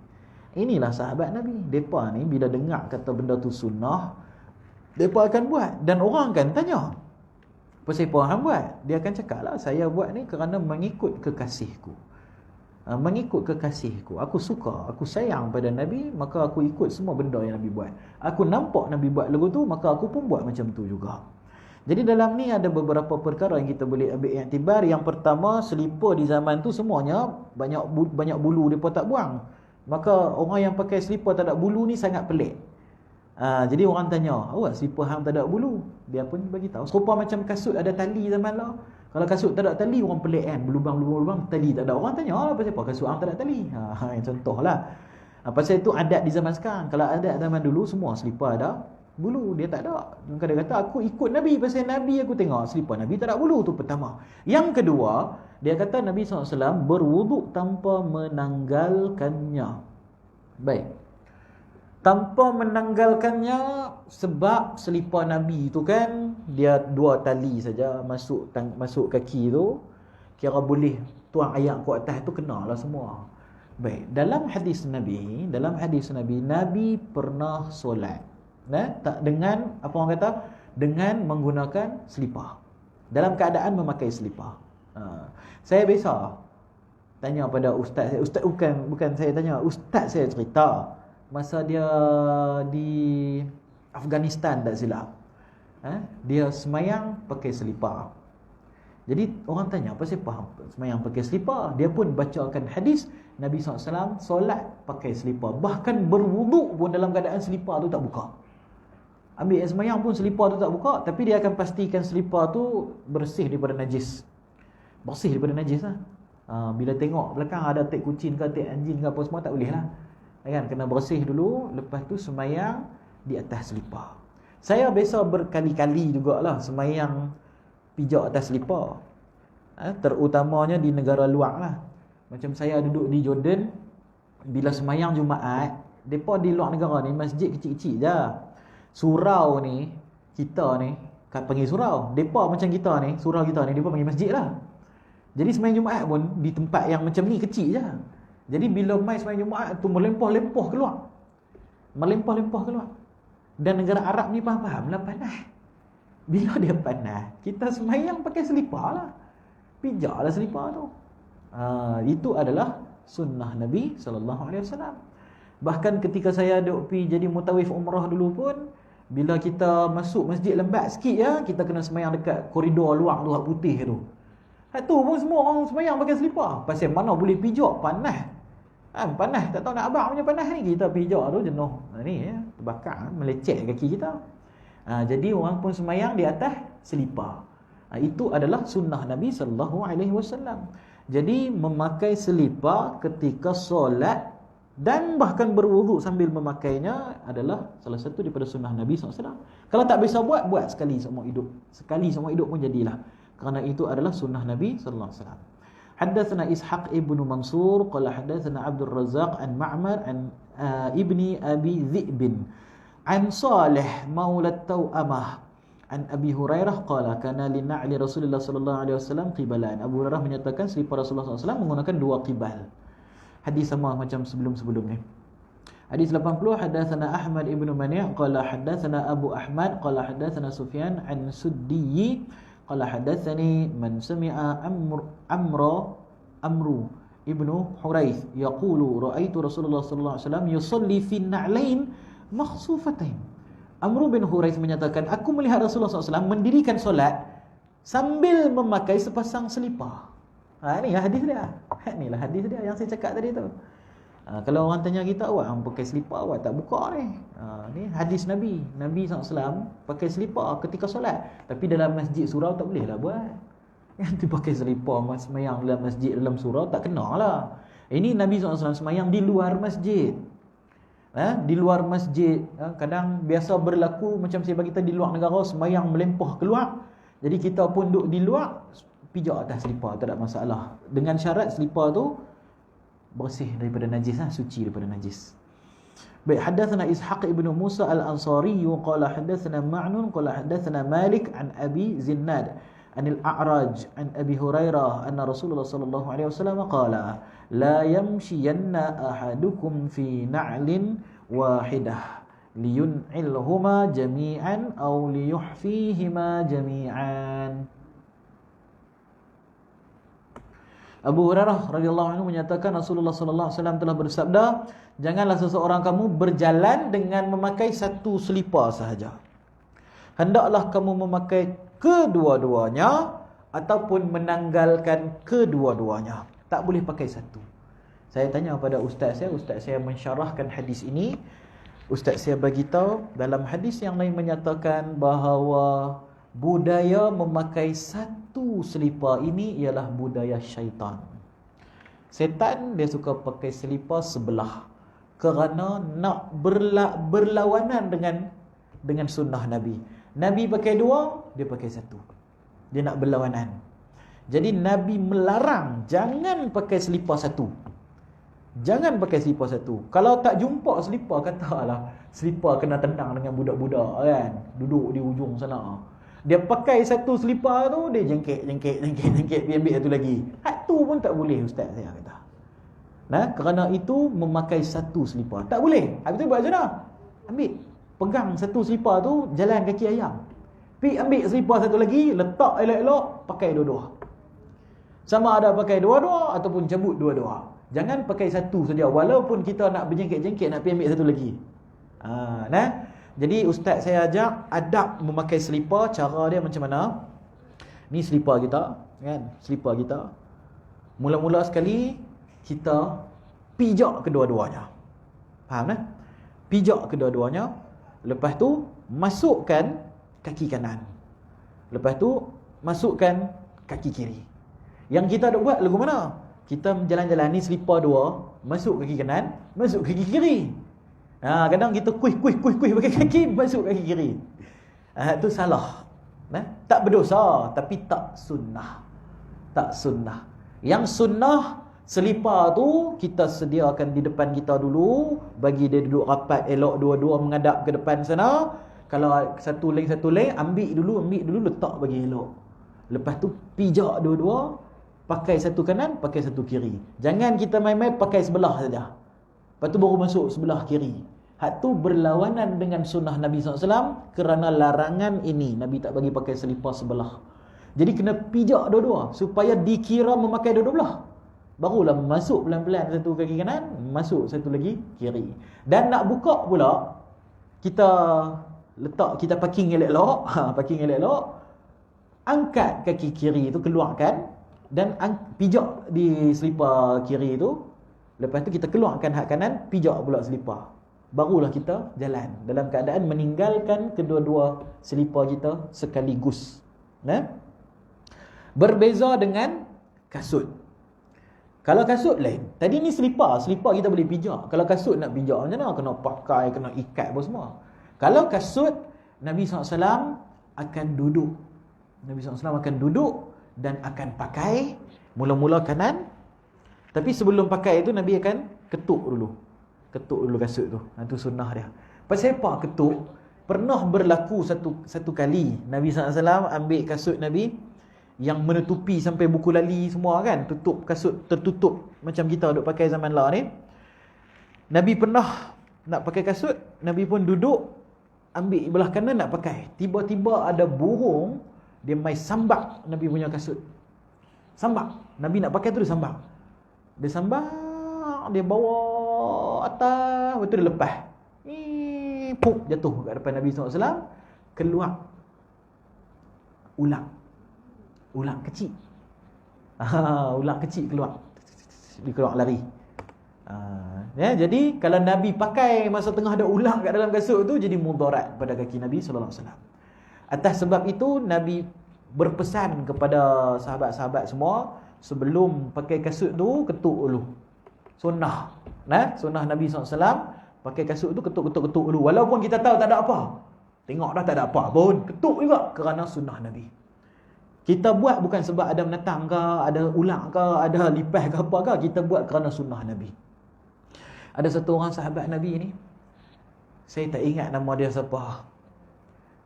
Inilah sahabat Nabi. Mereka ni bila dengar kata benda tu sunnah, mereka akan buat. Dan orang akan tanya, apa siapa orang buat? Dia akan cakap lah, saya buat ni kerana mengikut kekasihku. Mengikut kekasihku. Aku suka, aku sayang pada Nabi, maka aku ikut semua benda yang Nabi buat. Aku nampak Nabi buat lagu tu, maka aku pun buat macam tu juga. Jadi dalam ni ada beberapa perkara yang kita boleh ambil iktibar. Yang pertama, selipar di zaman tu semuanya banyak bulu mereka tak buang. Maka orang yang pakai selipar tak ada bulu ni sangat pelik. Jadi orang tanya, awak selipar hang tak ada bulu? Dia pun bagi tahu. Serupa macam kasut ada tali zaman lah. Kalau kasut tak ada tali, orang pelik kan. Berlubang-lubang, tali tak ada. Orang tanya, apa siapa kasut hang tak ada tali? Yang contohlah. Pasal itu adat di zaman sekarang. Kalau adat zaman dulu, semua selipar ada bulu. Dia tak ada. Maka dia kata, aku ikut Nabi. Pasal Nabi aku tengok selipar Nabi tak ada bulu. Tu pertama. Yang kedua, dia kata Nabi SAW berwuduk tanpa menanggalkannya. Baik. Tanpa menanggalkannya sebab selipar Nabi tu kan dia 2 tali saja masuk kaki tu, kira boleh tuang ayak ke atas tu kenalah semua. Baik, dalam hadis Nabi, Nabi pernah solat tak dengan apa orang kata, dengan menggunakan selipar. Dalam keadaan memakai selipar. Saya biasa tanya pada ustaz saya, ustaz bukan saya tanya, ustaz saya cerita masa dia di Afghanistan tak silap, dia semayang pakai selipar. Jadi orang tanya, apa siapa semayang pakai selipar? Dia pun bacakan hadis Nabi SAW solat pakai selipar. Bahkan berwuduk pun dalam keadaan selipar tu tak buka. Ambil semayang pun selipar tu tak buka, tapi dia akan pastikan selipar tu bersih daripada najis. Bersih daripada najis lah. Bila tengok belakang ada tek kucing ke tek anjing ke apa semua, tak boleh lah. Kan, kena bersih dulu, lepas tu semayang di atas selipar. Saya biasa berkali-kali jugalah semayang pijak atas selipar. Terutamanya di negara luar lah. Macam saya duduk di Jordan, bila semayang Jumaat, mereka di luar negara ni masjid kecil-kecil je. Surau ni, kita ni panggil surau. Mereka macam kita ni, surau kita ni, mereka panggil masjid lah. Jadi semayang Jumaat pun di tempat yang macam ni kecil je. Jadi bila mai semayang Jumaat tu melempah-lempah keluar. Melempah-lempah keluar. Dan negara Arab ni faham-faham lah panas. Bila dia panas, kita semayang pakai selipar lah. Pijak lah selipar tu. Itu adalah sunnah Nabi SAW. Bahkan ketika saya duk pergi jadi mutawif umrah dulu pun, bila kita masuk masjid lambat sikit ya, kita kena semayang dekat koridor luar tu, hak putih tu. Hak tu pun semua orang semayang pakai selipar. Pasal mana boleh pijak, panas. Panas, tak tahu nak abang punya panas ni. Kita pijak tu jenuh. Ni ya, terbakar, melecet kaki kita. Jadi orang pun semayang di atas selipar. Itu adalah sunnah Nabi SAW. Jadi memakai selipar ketika solat dan bahkan berwuduk sambil memakainya adalah salah satu daripada sunnah Nabi SAW. Kalau tak bisa buat, buat sekali seumur hidup. Sekali seumur hidup pun jadilah. Kerana itu adalah sunnah Nabi SAW. Haddathana Ishaq ibn Mansur qala haddathana Abdul Razzaq an Ma'mar an ibni Abi Dhi'bin an Salih maula Tawamah an Abi Hurairah qala kana li na'li Rasulullah sallallahu alaihi wasallam qibalan. Abu Hurairah menyatakan selipar Rasulullah SAW menggunakan dua qibal. Hadis sama macam sebelum-sebelum ni. Hadis 80, hadatsana Ahmad ibn Mani' qala hadatsana Abu Ahmad qala hadatsana Sufyan an Suddi qala hadatsani man sami'a Amru ibnu Huraith yaqulu ra'aitu Rasulullah sallallahu alaihi wasallam yusalli fi na'lain makhsufatain. Amru bin Huraith menyatakan, aku melihat Rasulullah SAW mendirikan solat sambil memakai sepasang selipar. Inilah hadis dia. Inilah hadis dia yang saya cakap tadi tu. Kalau orang tanya kita, awak pakai selipar, awak tak buka ni. Ni hadis Nabi. Nabi SAW pakai selipar ketika solat. Tapi dalam masjid surau tak boleh lah buat. Yang pakai selipar semayang dalam masjid, dalam surau, tak kena lah. Ini Nabi SAW semayang di luar masjid. Di luar masjid. Kadang biasa berlaku macam saya bagi tahu di luar negara, semayang melempah keluar. Jadi kita pun duduk di luar, pijak atas selipar, tak ada masalah. Dengan syarat selipar tu bersih daripada najis, suci daripada najis. Baik, hadatsana Ishaq ibn Musa al-Ansari qala hadatsana Ma'nun qala hadatsana Malik an Abi Zinnad anil A'raj an Abi Hurairah anna Rasulullah sallallahu alaihi wasallam qala la yamshiyanna ahadukum fi na'lin wahidah liyun'ilhuma jami'an aw liyuhfihima jami'an. Abu Hurairah radhiyallahu anhu menyatakan Rasulullah sallallahu alaihi wasallam telah bersabda, janganlah seseorang kamu berjalan dengan memakai satu selipar sahaja. Hendaklah kamu memakai kedua-duanya ataupun menanggalkan kedua-duanya. Tak boleh pakai satu. Saya tanya pada ustaz saya mensyarahkan hadis ini. Ustaz saya bagi tahu dalam hadis yang lain menyatakan bahawa budaya memakai satu selipar ini ialah budaya syaitan. Setan dia suka pakai selipar sebelah kerana nak berlawanan dengan sunnah Nabi. Nabi pakai dua, dia pakai satu. Dia nak berlawanan. Jadi Nabi melarang jangan pakai selipar satu. Jangan pakai selipar satu. Kalau tak jumpa selipar, katalah selipar kena tendang dengan budak-budak kan, duduk di ujung sana. Dia pakai satu selipar tu, dia jengkek pergi ambil satu lagi. Hak tu pun tak boleh, ustaz saya kata. Kerana itu memakai satu selipar tak boleh. Habis tu buat macam mana? Ambil, pegang satu selipar tu, jalan kaki ayam. Pergi ambil selipar satu lagi, letak elok-elok, pakai dua-dua. Sama ada pakai dua-dua ataupun cabut dua-dua. Jangan pakai satu saja, walaupun kita nak berjengkek-jengkek nak pergi ambil satu lagi. Jadi ustaz saya ajak adab memakai selipar. Cara dia macam mana? Ni selipar kita, kan? Selipar kita. Mula-mula sekali kita pijak kedua-duanya. Faham tak? Pijak kedua-duanya. Lepas tu masukkan kaki kanan. Lepas tu masukkan kaki kiri. Yang kita nak buat lagu mana? Kita jalan-jalan ni selipar dua, masuk kaki kanan, masuk kaki kiri. Kadang kita kuih pakai kaki, masuk kaki kiri. Itu salah. Tak berdosa, tapi tak sunnah. Tak sunnah. Yang sunnah, selipar tu kita sediakan di depan kita dulu, bagi dia duduk rapat elok, dua-dua menghadap ke depan sana. Kalau satu lane ambil dulu letak bagi elok. Lepas tu pijak dua-dua, pakai satu kanan, pakai satu kiri. Jangan kita main-main pakai sebelah saja. Lepas tu baru masuk sebelah kiri. Hak tu berlawanan dengan sunnah Nabi SAW. Kerana larangan ini, Nabi tak bagi pakai selipar sebelah. Jadi kena pijak dua-dua supaya dikira memakai dua-dua belah. Barulah masuk pelan-pelan satu kaki kanan, masuk satu lagi kiri. Dan nak buka pula, kita parking elok-elok, parking elok-elok, angkat kaki kiri tu, keluarkan dan pijak di selipar kiri tu. Lepas tu kita keluarkan hak kanan, pijak pula selipar. Barulah kita jalan dalam keadaan meninggalkan kedua-dua selipar kita sekaligus. Berbeza dengan kasut. Kalau kasut lain. Tadi ni selipar kita boleh pijak. Kalau kasut nak pijak macam mana? Kena pakai, kena ikat apa semua. Kalau kasut, Nabi SAW akan duduk. Nabi SAW akan duduk dan akan pakai mula-mula kanan. Tapi sebelum pakai itu Nabi akan ketuk dulu. Ketuk dulu kasut tu. Itu sunnah dia. Pasal apa ketuk? Pernah berlaku satu kali Nabi SAW ambil kasut Nabi yang menutupi sampai buku lali semua kan, tutup kasut tertutup macam kita duk pakai zaman lah ni. Nabi pernah nak pakai kasut, Nabi pun duduk ambil belah kanan nak pakai. Tiba-tiba ada burung dia mai sambak Nabi punya kasut. Sambak. Nabi nak pakai tu dia sambak. Dia sambak, dia bawa atas, lepas tu dia lepas. Puk, jatuh kat depan Nabi SAW. Keluar ulang kecil. Ulang kecil keluar. Dia keluar lari. Jadi kalau Nabi pakai masa tengah ada ulang kat dalam kasut tu, jadi mudarat pada kaki Nabi sallallahu alaihi wasallam. Atas sebab itu Nabi berpesan kepada sahabat-sahabat semua, sebelum pakai kasut tu ketuk dulu. Sunnah. Sunnah Nabi sallallahu alaihi wasallam, pakai kasut tu ketuk dulu. Walaupun kita tahu tak ada apa. Tengok dah tak ada apa pun, ketuk juga kerana sunnah Nabi. Kita buat bukan sebab ada menatang ke, ada ulang ke, ada lipas ke apa ke. Kita buat kerana sunnah Nabi. Ada satu orang sahabat Nabi ni, saya tak ingat nama dia siapa.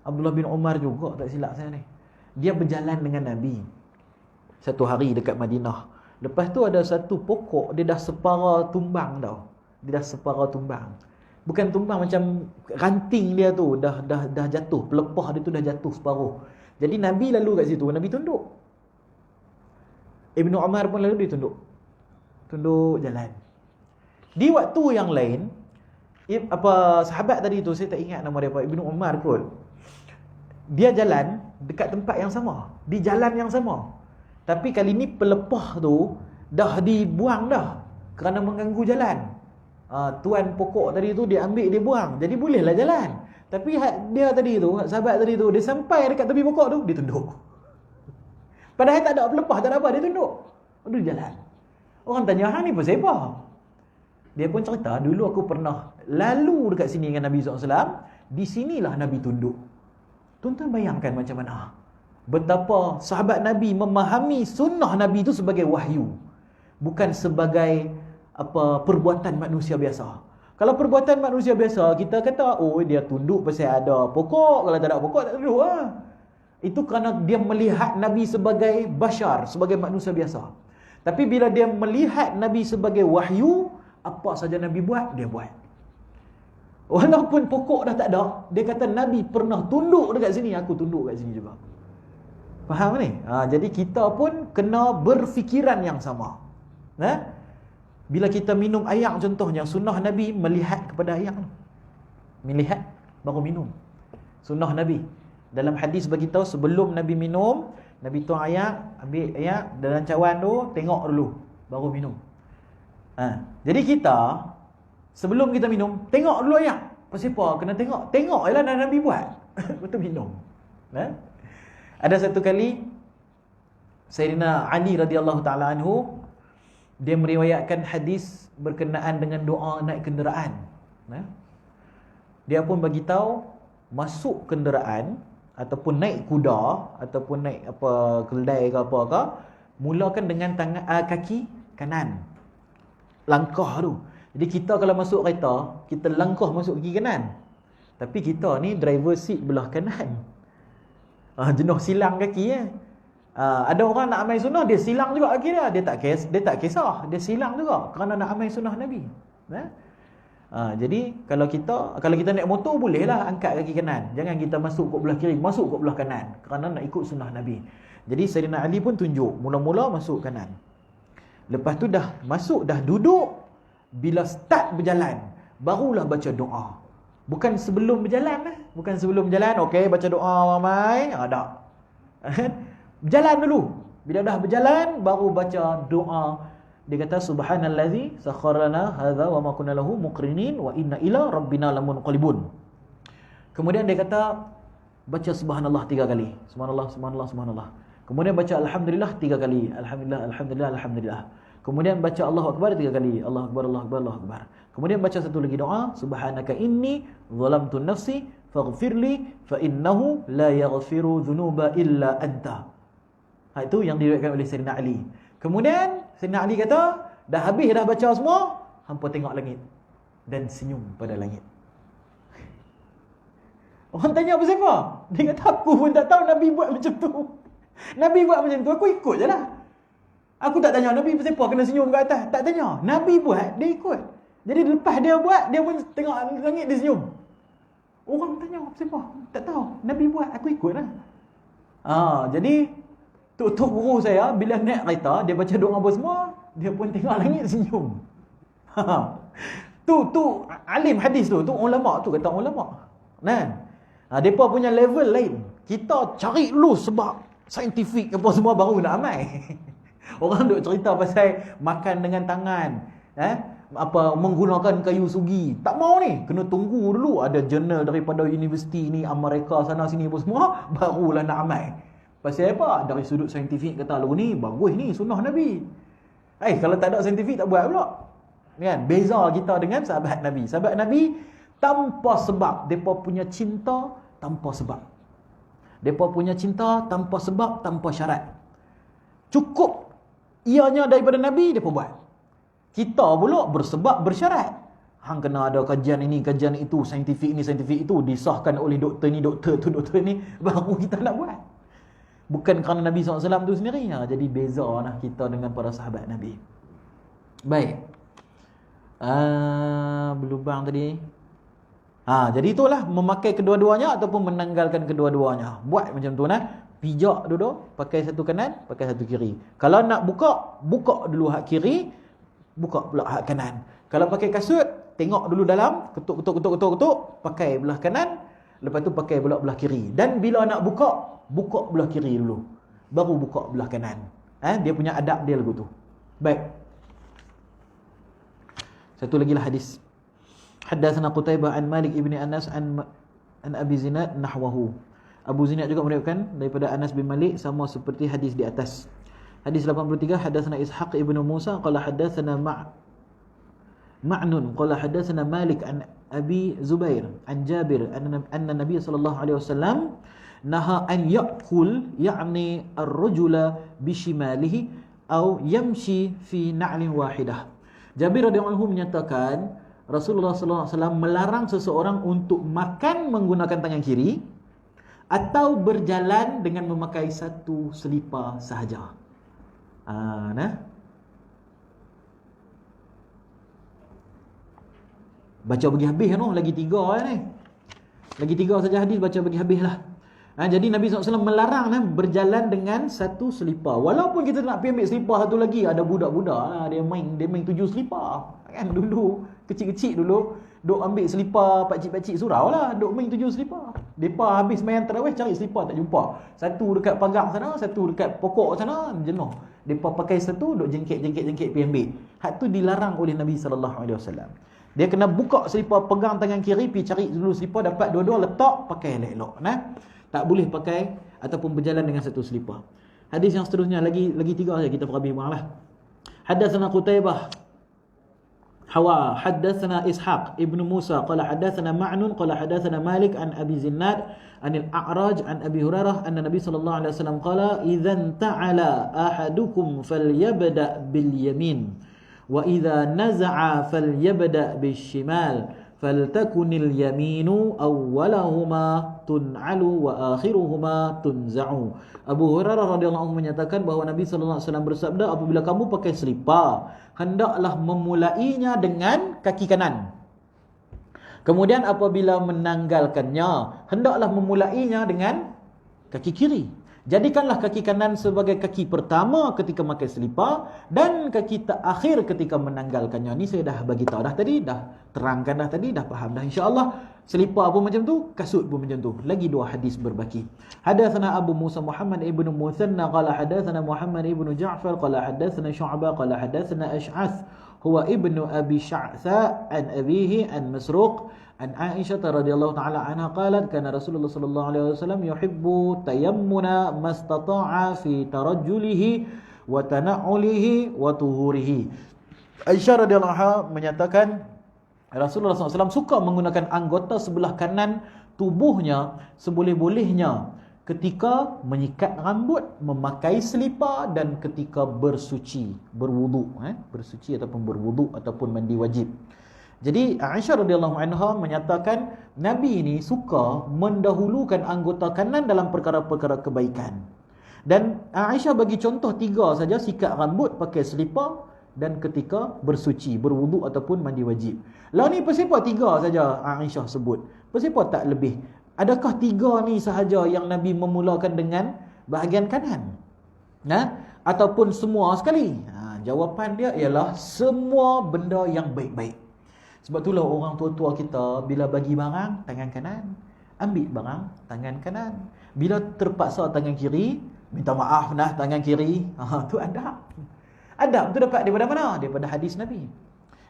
Abdullah bin Umar juga, tak silap saya ni. Dia berjalan dengan Nabi satu hari dekat Madinah. Lepas tu ada satu pokok, dia dah separa tumbang tau. Dia dah separa tumbang. Bukan tumbang, macam ranting dia tu dah jatuh, pelepah dia tu dah jatuh separuh. Jadi Nabi lalu kat situ, Nabi tunduk. Ibnu Umar pun lalu dia tunduk. Tunduk jalan. Di waktu yang lain, sahabat tadi tu saya tak ingat nama dia apa, Ibnu Umar kot. Dia jalan dekat tempat yang sama, di jalan yang sama. Tapi kali ni pelepah tu dah dibuang dah kerana mengganggu jalan. Tuan pokok tadi tu dia ambil, dia buang. Jadi bolehlah jalan. Tapi dia tadi tu, sahabat tadi tu, dia sampai dekat tepi pokok tu, dia tunduk. Padahal tak ada pelepah, tak ada apa, dia tunduk. Dia jalan. Orang tanya, hang ni pasal apa? Dia pun cerita, dulu aku pernah lalu dekat sini dengan Nabi SAW. Di sinilah Nabi tunduk. Tuan-tuan bayangkan macam mana betapa sahabat Nabi memahami sunnah Nabi itu sebagai wahyu, bukan sebagai perbuatan manusia biasa. Kalau perbuatan manusia biasa, kita kata, oh dia tunduk pasal ada pokok, kalau tak ada pokok tak tunduk lah. Itu kerana dia melihat Nabi sebagai bashar, sebagai manusia biasa. Tapi bila dia melihat Nabi sebagai wahyu, apa saja Nabi buat, dia buat. Walaupun pokok dah tak ada, dia kata Nabi pernah tunduk dekat sini, aku tunduk kat sini juga. Faham ni? Jadi kita pun kena berfikiran yang sama. Bila kita minum air contohnya, sunnah Nabi melihat kepada air. Melihat baru minum. Sunnah Nabi. Dalam hadis bagi tahu sebelum Nabi minum, Nabi tuang air, ambil air dalam cawan tu, tengok dulu baru minum. Jadi kita sebelum kita minum, tengok dulu air. Pasal apa? Kena tengok. Tengok jelah Nabi buat. Betul minum. Ada satu kali Sayyidina Ali radhiyallahu taala anhu, dia meriwayatkan hadis berkenaan dengan doa naik kenderaan. Dia pun bagi tahu masuk kenderaan ataupun naik kuda ataupun naik keldai ke apa ke, mulakan dengan tangan kaki kanan. Langkah tu. Jadi kita kalau masuk kereta, kita langkah masuk kaki kanan. Tapi kita ni driver seat belah kanan. Jenuh silang kaki ada orang nak amal sunnah, dia silang juga kaki dia. Dia tak kisah, dia silang juga kerana nak amal sunnah Nabi. Jadi kalau kita naik motor, bolehlah angkat kaki kanan. Jangan kita masuk kat belah kiri, masuk kat belah kanan kerana nak ikut sunnah Nabi. Jadi Sayyidina Ali pun tunjuk, mula-mula masuk kanan. Lepas tu dah masuk, dah duduk, bila start berjalan, barulah baca doa. Bukan sebelum berjalan lah. Bukan sebelum berjalan, okey baca doa ramai, tak. Berjalan dulu. Bila dah berjalan, baru baca doa. Dia kata subhanallazi sakharana hadza wa ma kunna lahu muqrinin wa inna ila rabbina lamunqalibun. Kemudian dia kata baca subhanallah 3 kali. Subhanallah, subhanallah, subhanallah. Kemudian baca alhamdulillah 3 kali. Alhamdulillah, alhamdulillah, alhamdulillah. Kemudian baca Allahu akbar 3 kali. Allahu akbar, Allahu akbar, Allahu akbar. Kemudian baca satu lagi doa, subhanaka inni zalamtu nafsi faghfirli fa innahu la yaghfiru dhunuba illa anta. Itu yang diriwayatkan oleh Sayyidina Ali. Kemudian Sayyidina Ali kata, dah habis dah baca semua, hampa tengok langit dan senyum pada langit. Orang tanya apa siapa? Dia kata aku pun tak tahu Nabi buat macam tu. Nabi buat macam tu, aku ikut je lah. Aku tak tanya Nabi siapa kena senyum kat atas. Tak tanya. Nabi buat, dia ikut. Jadi lepas dia buat, dia pun tengok langit, dia senyum. Orang tanya siapa? Tak tahu. Nabi buat, aku ikut lah. Jadi tok guru saya, bila naik kereta, dia baca doa apa semua, dia pun tengok langit senyum. Tu alim hadis tu ulama tu kata ulama. Kan? Mereka punya level lain. Kita cari dulu sebab saintifik apa semua baru nak amal. Orang duk cerita pasal makan dengan tangan, menggunakan kayu sugi. Tak mau ni, kena tunggu dulu ada jurnal daripada universiti ni Amerika sana sini apa semua, barulah nak amal. Pasal apa? Dari sudut saintifik kata lagu ni bagus ni sunnah Nabi. Kalau tak ada saintifik tak buat pula. Kan? Beza kita dengan sahabat Nabi. Sahabat Nabi tanpa sebab, depa punya cinta tanpa sebab. Depa punya cinta tanpa sebab, tanpa syarat. Cukup ianya daripada Nabi, depa buat. Kita pula bersebab, bersyarat. Hang kena ada kajian ini, kajian itu, saintifik ini, saintifik itu, disahkan oleh doktor ni, doktor tu, doktor ni, baru kita nak buat. Bukan kerana Nabi SAW tu sendiri. Jadi beza lah kita dengan para sahabat Nabi. Baik. Berlubang tadi. Jadi itulah memakai kedua-duanya ataupun menanggalkan kedua-duanya. Buat macam tu nah. Pijak dulu, pakai satu kanan, pakai satu kiri. Kalau nak buka, buka dulu hak kiri, buka pula hak kanan. Kalau pakai kasut, tengok dulu dalam, ketuk, pakai belah kanan, lepas tu pakai pula belah kiri. Dan bila nak buka, buka belah kiri dulu, baru buka belah kanan. Dia punya adab dia lagu tu. Baik. Satu lagi lah hadis. Haddatsana Qutaibah an Malik ibn Anas an Abi Zinad nahwahu. Abu Zinad juga meriwayatkan daripada Anas bin Malik sama seperti hadis di atas. Hadis 83, haddatsana Ishaq ibn Musa qala haddatsana Ma'nun qala haddatsana Malik an Abi Zubair an Jabir anna Nabi sallallahu alaihi wasallam naha an ya'kul ya'ni ar-rajula bishimalihi aw yamshi fi na'lin wahidah. Jabir radhiyallahu anhu menyatakan Rasulullah sallallahu alaihi wasallam melarang seseorang untuk makan menggunakan tangan kiri atau berjalan dengan memakai satu selipar sahaja. Baca bagi habis lagi 3 ni. Lagi 3 saja hadis, baca bagi habislah. Jadi Nabi SAW melarang berjalan dengan satu selipar. Walaupun kita nak pergi ambil selipar satu lagi, ada budak-budak dia main 7 selipar. Kan dulu kecil-kecil dulu duk ambil selipar pakcik-pakcik surau lah, duk main 7 selipar. Depa habis main tarawih cari selipar tak jumpa. Satu dekat pagar sana, satu dekat pokok sana, jenuh. Depa pakai satu duk jengkit pergi ambil. Hak tu dilarang oleh Nabi sallallahu alaihi wasallam. Dia kena buka selipar, pegang tangan kiri, pergi cari dulu selipar, dapat dua-dua, letak, pakai elok-elok. Tak boleh pakai ataupun berjalan dengan satu selipar. Hadis yang seterusnya lagi 3 saja kita perhabis lah. Haddatsana Qutaibah حدثنا إسحاق ابن موسى قال حدثنا معن قال حدثنا مالك عن أبي زناد عن الأعرج عن أبي هريرة أن النبي صلى الله عليه وسلم قال إذا انتعل أحدكم فليبدأ باليمين وإذا نزع فليبدأ بالشمال فلتكن اليمين أولهما تنعل وآخرهما تنزع. Abu Hurairah radhiyallahu anhu menyatakan bahawa Nabi sallallahu alaihi wasallam bersabda, apabila kamu pakai selipar, hendaklah memulainya dengan kaki kanan. Kemudian apabila menanggalkannya, hendaklah memulainya dengan kaki kiri. Jadikanlah kaki kanan sebagai kaki pertama ketika memakai selipar dan kaki terakhir ketika menanggalkannya. Ni saya dah bagi tahu dah tadi, dah terangkan dah tadi, dah faham dah insya-Allah. Selipar pun macam tu, kasut pun macam tu. Lagi dua hadis berbaki. Hadatsana Abu Musa Muhammad ibnu Muthanna qala hadatsana Muhammad ibnu Ja'far qala hadatsana Syu'bah qala hadatsana Ash'ath huwa ibnu Abi Sya'tha an abihi an Masruq an Aisyah radhiyallahu taala anha qalat kana Rasulullah sallallahu alaihi wasallam yuhibbu tayammuna mastata'a fi tarajjulihi wa tana'ulihi wa tuhurihi. Aisyah radhiyallahu anha menyatakan Rasulullah SAW suka menggunakan anggota sebelah kanan tubuhnya seboleh-bolehnya ketika menyikat rambut, memakai selipar dan ketika bersuci, berwuduk, bersuci ataupun berwuduk ataupun mandi wajib. Jadi Aisyah radhiyallahu anha menyatakan Nabi ini suka mendahulukan anggota kanan dalam perkara-perkara kebaikan. Dan Aisyah bagi contoh 3 saja, sikat rambut, pakai selipar dan ketika bersuci, berwuduk ataupun mandi wajib. Lah ni pasal 3 saja Aisyah sebut. Pasal tak lebih? Adakah 3 ni sahaja yang Nabi memulakan dengan bahagian kanan? Ataupun semua sekali? Jawapan dia ialah semua benda yang baik-baik. Sebab itulah orang tua-tua kita bila bagi barang tangan kanan, ambil barang tangan kanan. Bila terpaksa tangan kiri, minta maaf nah tangan kiri. Tu adab. Adab tu dapat daripada mana? Daripada hadis Nabi.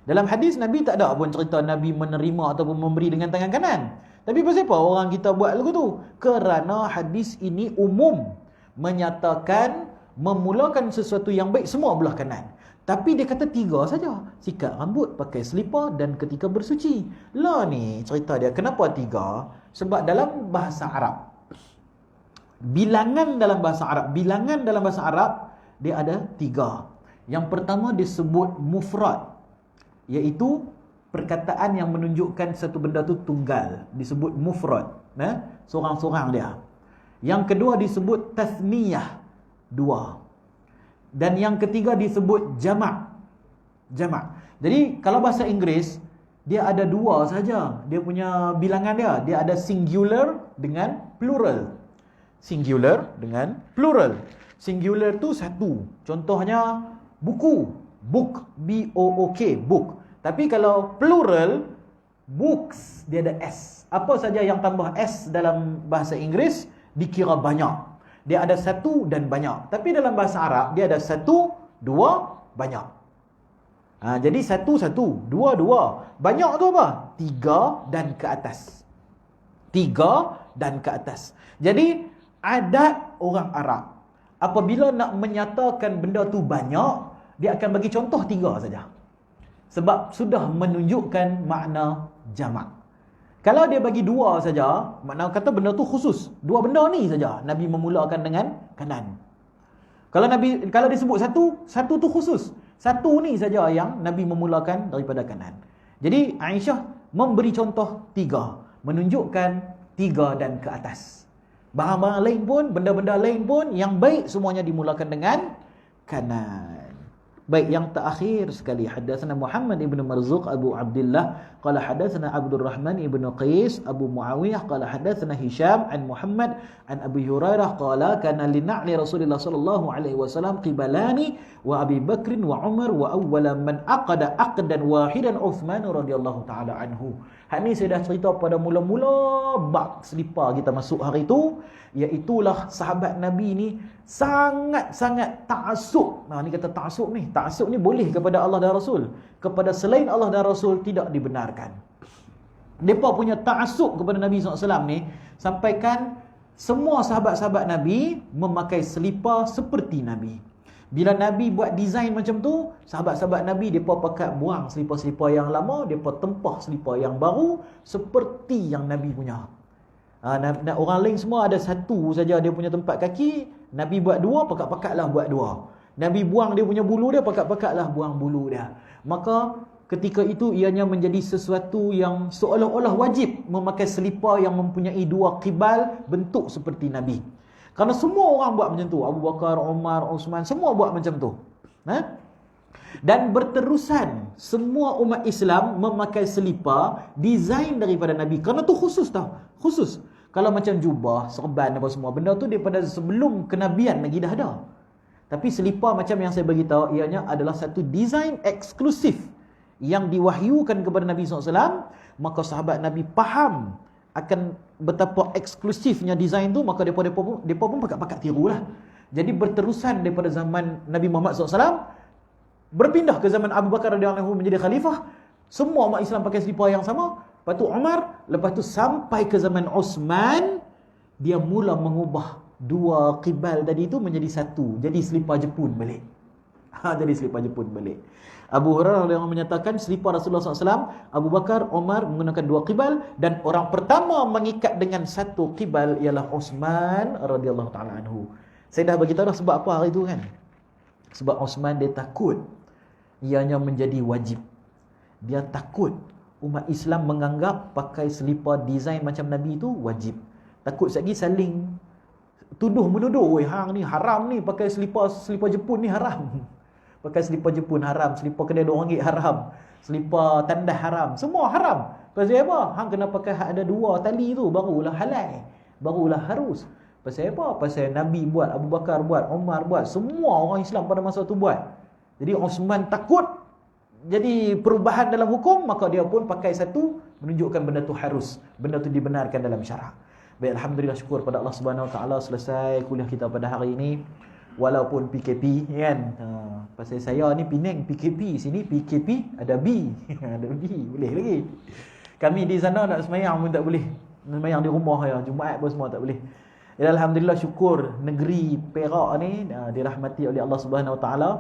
Dalam hadis Nabi tak ada pun cerita Nabi menerima ataupun memberi dengan tangan kanan. Tapi pasal apa orang kita buat lagu tu? Kerana hadis ini umum menyatakan memulakan sesuatu yang baik semua belah kanan. Tapi dia kata 3 saja. Sikat rambut, pakai selipar dan ketika bersuci. Lah ni cerita dia. Kenapa 3? Sebab dalam bahasa Arab, bilangan dalam bahasa Arab dia ada 3. Yang pertama disebut mufrad, iaitu perkataan yang menunjukkan satu benda tu tunggal, disebut mufrad, seorang-seorang dia. Yang kedua disebut tasniyah, 2. Dan yang ketiga disebut jamak. Jadi kalau bahasa Inggeris dia ada 2 saja dia punya bilangan dia. Dia ada singular dengan plural. Singular tu satu. Contohnya buku, book, B-O-O-K, book. Tapi kalau plural, books, dia ada S. Apa saja yang tambah S dalam bahasa Inggeris dikira banyak. Dia ada 1 dan banyak. Tapi dalam bahasa Arab dia ada 1, 2, banyak. Jadi 1, 1, 2, 2. Banyak tu apa? 3 dan ke atas. 3 dan ke atas. Jadi adat orang Arab, apabila nak menyatakan benda tu banyak, dia akan bagi contoh 3 saja. Sebab sudah menunjukkan makna jamak. Kalau dia bagi 2 saja, makna kata benda tu khusus. 2 benda ni saja Nabi memulakan dengan kanan. Kalau disebut 1 tu khusus. 1 ni saja yang Nabi memulakan daripada kanan. Jadi Aisyah memberi contoh 3, menunjukkan 3 dan ke atas. Barang-barang lain pun, benda-benda lain pun yang baik semuanya dimulakan dengan kanan. Baik, yang terakhir sekali, hadatsana Muhammad ibn Marzuq Abu Abdullah qala hadatsana Abdul Rahman ibn Qais Abu Muawiyah qala hadatsana Hisham an Muhammad an Abi Hurairah qala kana li na'li Rasulillah sallallahu alaihi wasallam qibalani wa Abi Bakr wa Umar wa awwala man aqada aqdan wahidan Uthman radhiyallahu taala anhu. Hak ni saya dah cerita pada mula-mula bab selipar kita masuk hari tu, iaitulah sahabat Nabi ni sangat-sangat ta'assub. Ni kata ta'assub ni. Ta'assub ni boleh kepada Allah dan Rasul. Kepada selain Allah dan Rasul tidak dibenarkan. Mereka punya ta'assub kepada Nabi SAW ni, sampaikan semua sahabat-sahabat Nabi memakai selipar seperti Nabi. Bila Nabi buat design macam tu, sahabat-sahabat Nabi mereka pakai buang selipar-selipar yang lama, mereka tempah selipar yang baru seperti yang Nabi punya. Orang lain semua ada 1 saja dia punya tempat kaki, Nabi buat 2, pakat-pakatlah buat 2. Nabi buang dia punya bulu dia, pakat-pakatlah buang bulu dia. Maka ketika itu ianya menjadi sesuatu yang seolah-olah wajib memakai selipar yang mempunyai 2 qibal bentuk seperti Nabi. Kerana semua orang buat macam tu. Abu Bakar, Umar, Uthman, semua buat macam tu. Dan berterusan semua umat Islam memakai selipar design daripada Nabi. Kerana tu khusus tau. Khusus. Kalau macam jubah, serban apa semua, benda tu daripada sebelum kenabian lagi dah ada. Tapi selipar macam yang saya beritahu, ianya adalah satu design eksklusif yang diwahyukan kepada Nabi SAW. Maka sahabat Nabi faham akan betapa eksklusifnya design tu, maka mereka pun pakat-pakat tirulah. Jadi berterusan daripada zaman Nabi Muhammad SAW, berpindah ke zaman Abu Bakar radhiyallahu anhu menjadi khalifah, semua umat Islam pakai selipar yang sama. Lepas tu Umar, lepas tu sampai ke zaman Osman, dia mula mengubah dua qibal tadi tu menjadi satu, jadi selipar Jepun balik. Jadi selipar Jepun balik. Abu Hurairah yang menyatakan selipar Rasulullah SAW, Abu Bakar, Umar menggunakan dua qibal, dan orang pertama mengikat dengan satu qibal ialah Osman radhiyallahu taala anhu. Saya dah beritahu dah sebab apa hari tu kan. Sebab Osman dia takut ianya menjadi wajib. Dia takut umat Islam menganggap pakai selipar design macam Nabi itu wajib. Takut lagi saling tuduh-menuduh, "Weh, hang ni haram ni pakai selipar Jepun ni haram." Pakai selipar Jepun haram, selipar kedai RM2 haram, selipar tandas haram, semua haram. Pasal apa? Hang kena pakai ada dua tali tu barulah halal, barulah harus. Pasal apa? Pasal Nabi buat, Abu Bakar buat, Umar buat, semua orang Islam pada masa tu buat. Jadi Osman takut jadi perubahan dalam hukum, maka dia pun pakai satu, menunjukkan benda tu harus, benda tu dibenarkan dalam syarak. Baik, alhamdulillah, syukur pada Allah Subhanahu Wa Taala, selesai kuliah kita pada hari ini. Walaupun PKP kan, pasal saya ni Penang PKP, sini PKP ada B. Ada B, boleh lagi. Kami di sana nak semayang pun tak boleh, semayang di rumah ya, Jumaat pun semua tak boleh. Ya, alhamdulillah, syukur negeri Perak ni dirahmati oleh Allah Subhanahu Wa Taala.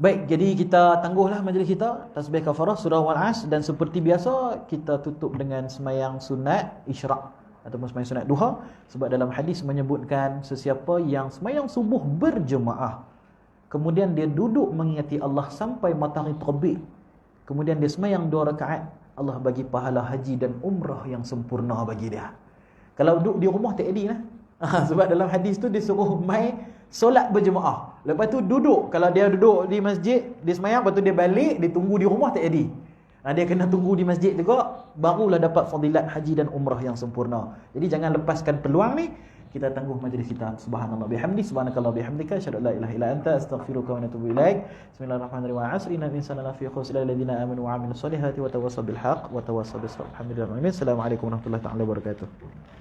Baik, jadi kita tangguhlah majlis kita tasbih kafarah surah Wal-As, dan seperti biasa kita tutup dengan semayang sunat isyraq ataupun semayang sunat duha, sebab dalam hadis menyebutkan sesiapa yang semayang subuh berjemaah, kemudian dia duduk mengingati Allah sampai matahari terbit, kemudian dia semayang 2 rakaat, Allah bagi pahala haji dan umrah yang sempurna bagi dia. Kalau duduk di rumah tak edit lah. Sebab dalam hadis tu dia suruh mai solat berjemaah. Lepas tu duduk, kalau dia duduk di masjid, dia semayang, lepas tu dia balik, dia tunggu di rumah tak edit. Dia kena tunggu di masjid juga, barulah dapat fadilat haji dan umrah yang sempurna. Jadi jangan lepaskan peluang ni. Kita tangguh majlis kita. Subhanallah bihamdi, subhanakallah bihamdika, asyhadu an la ilaha illa anta, astaghfiruka wa atubu ilaik. Bismillahirrahmanirrahim. Wa 'asri innal insana lafi khusr illa alladziina aamanu wa 'amilus solihati wa tawassaw bil haqq wa tawassaw bis sabr. Alhamdulillah. Assalamualaikum warahmatullahi wabarakatuh.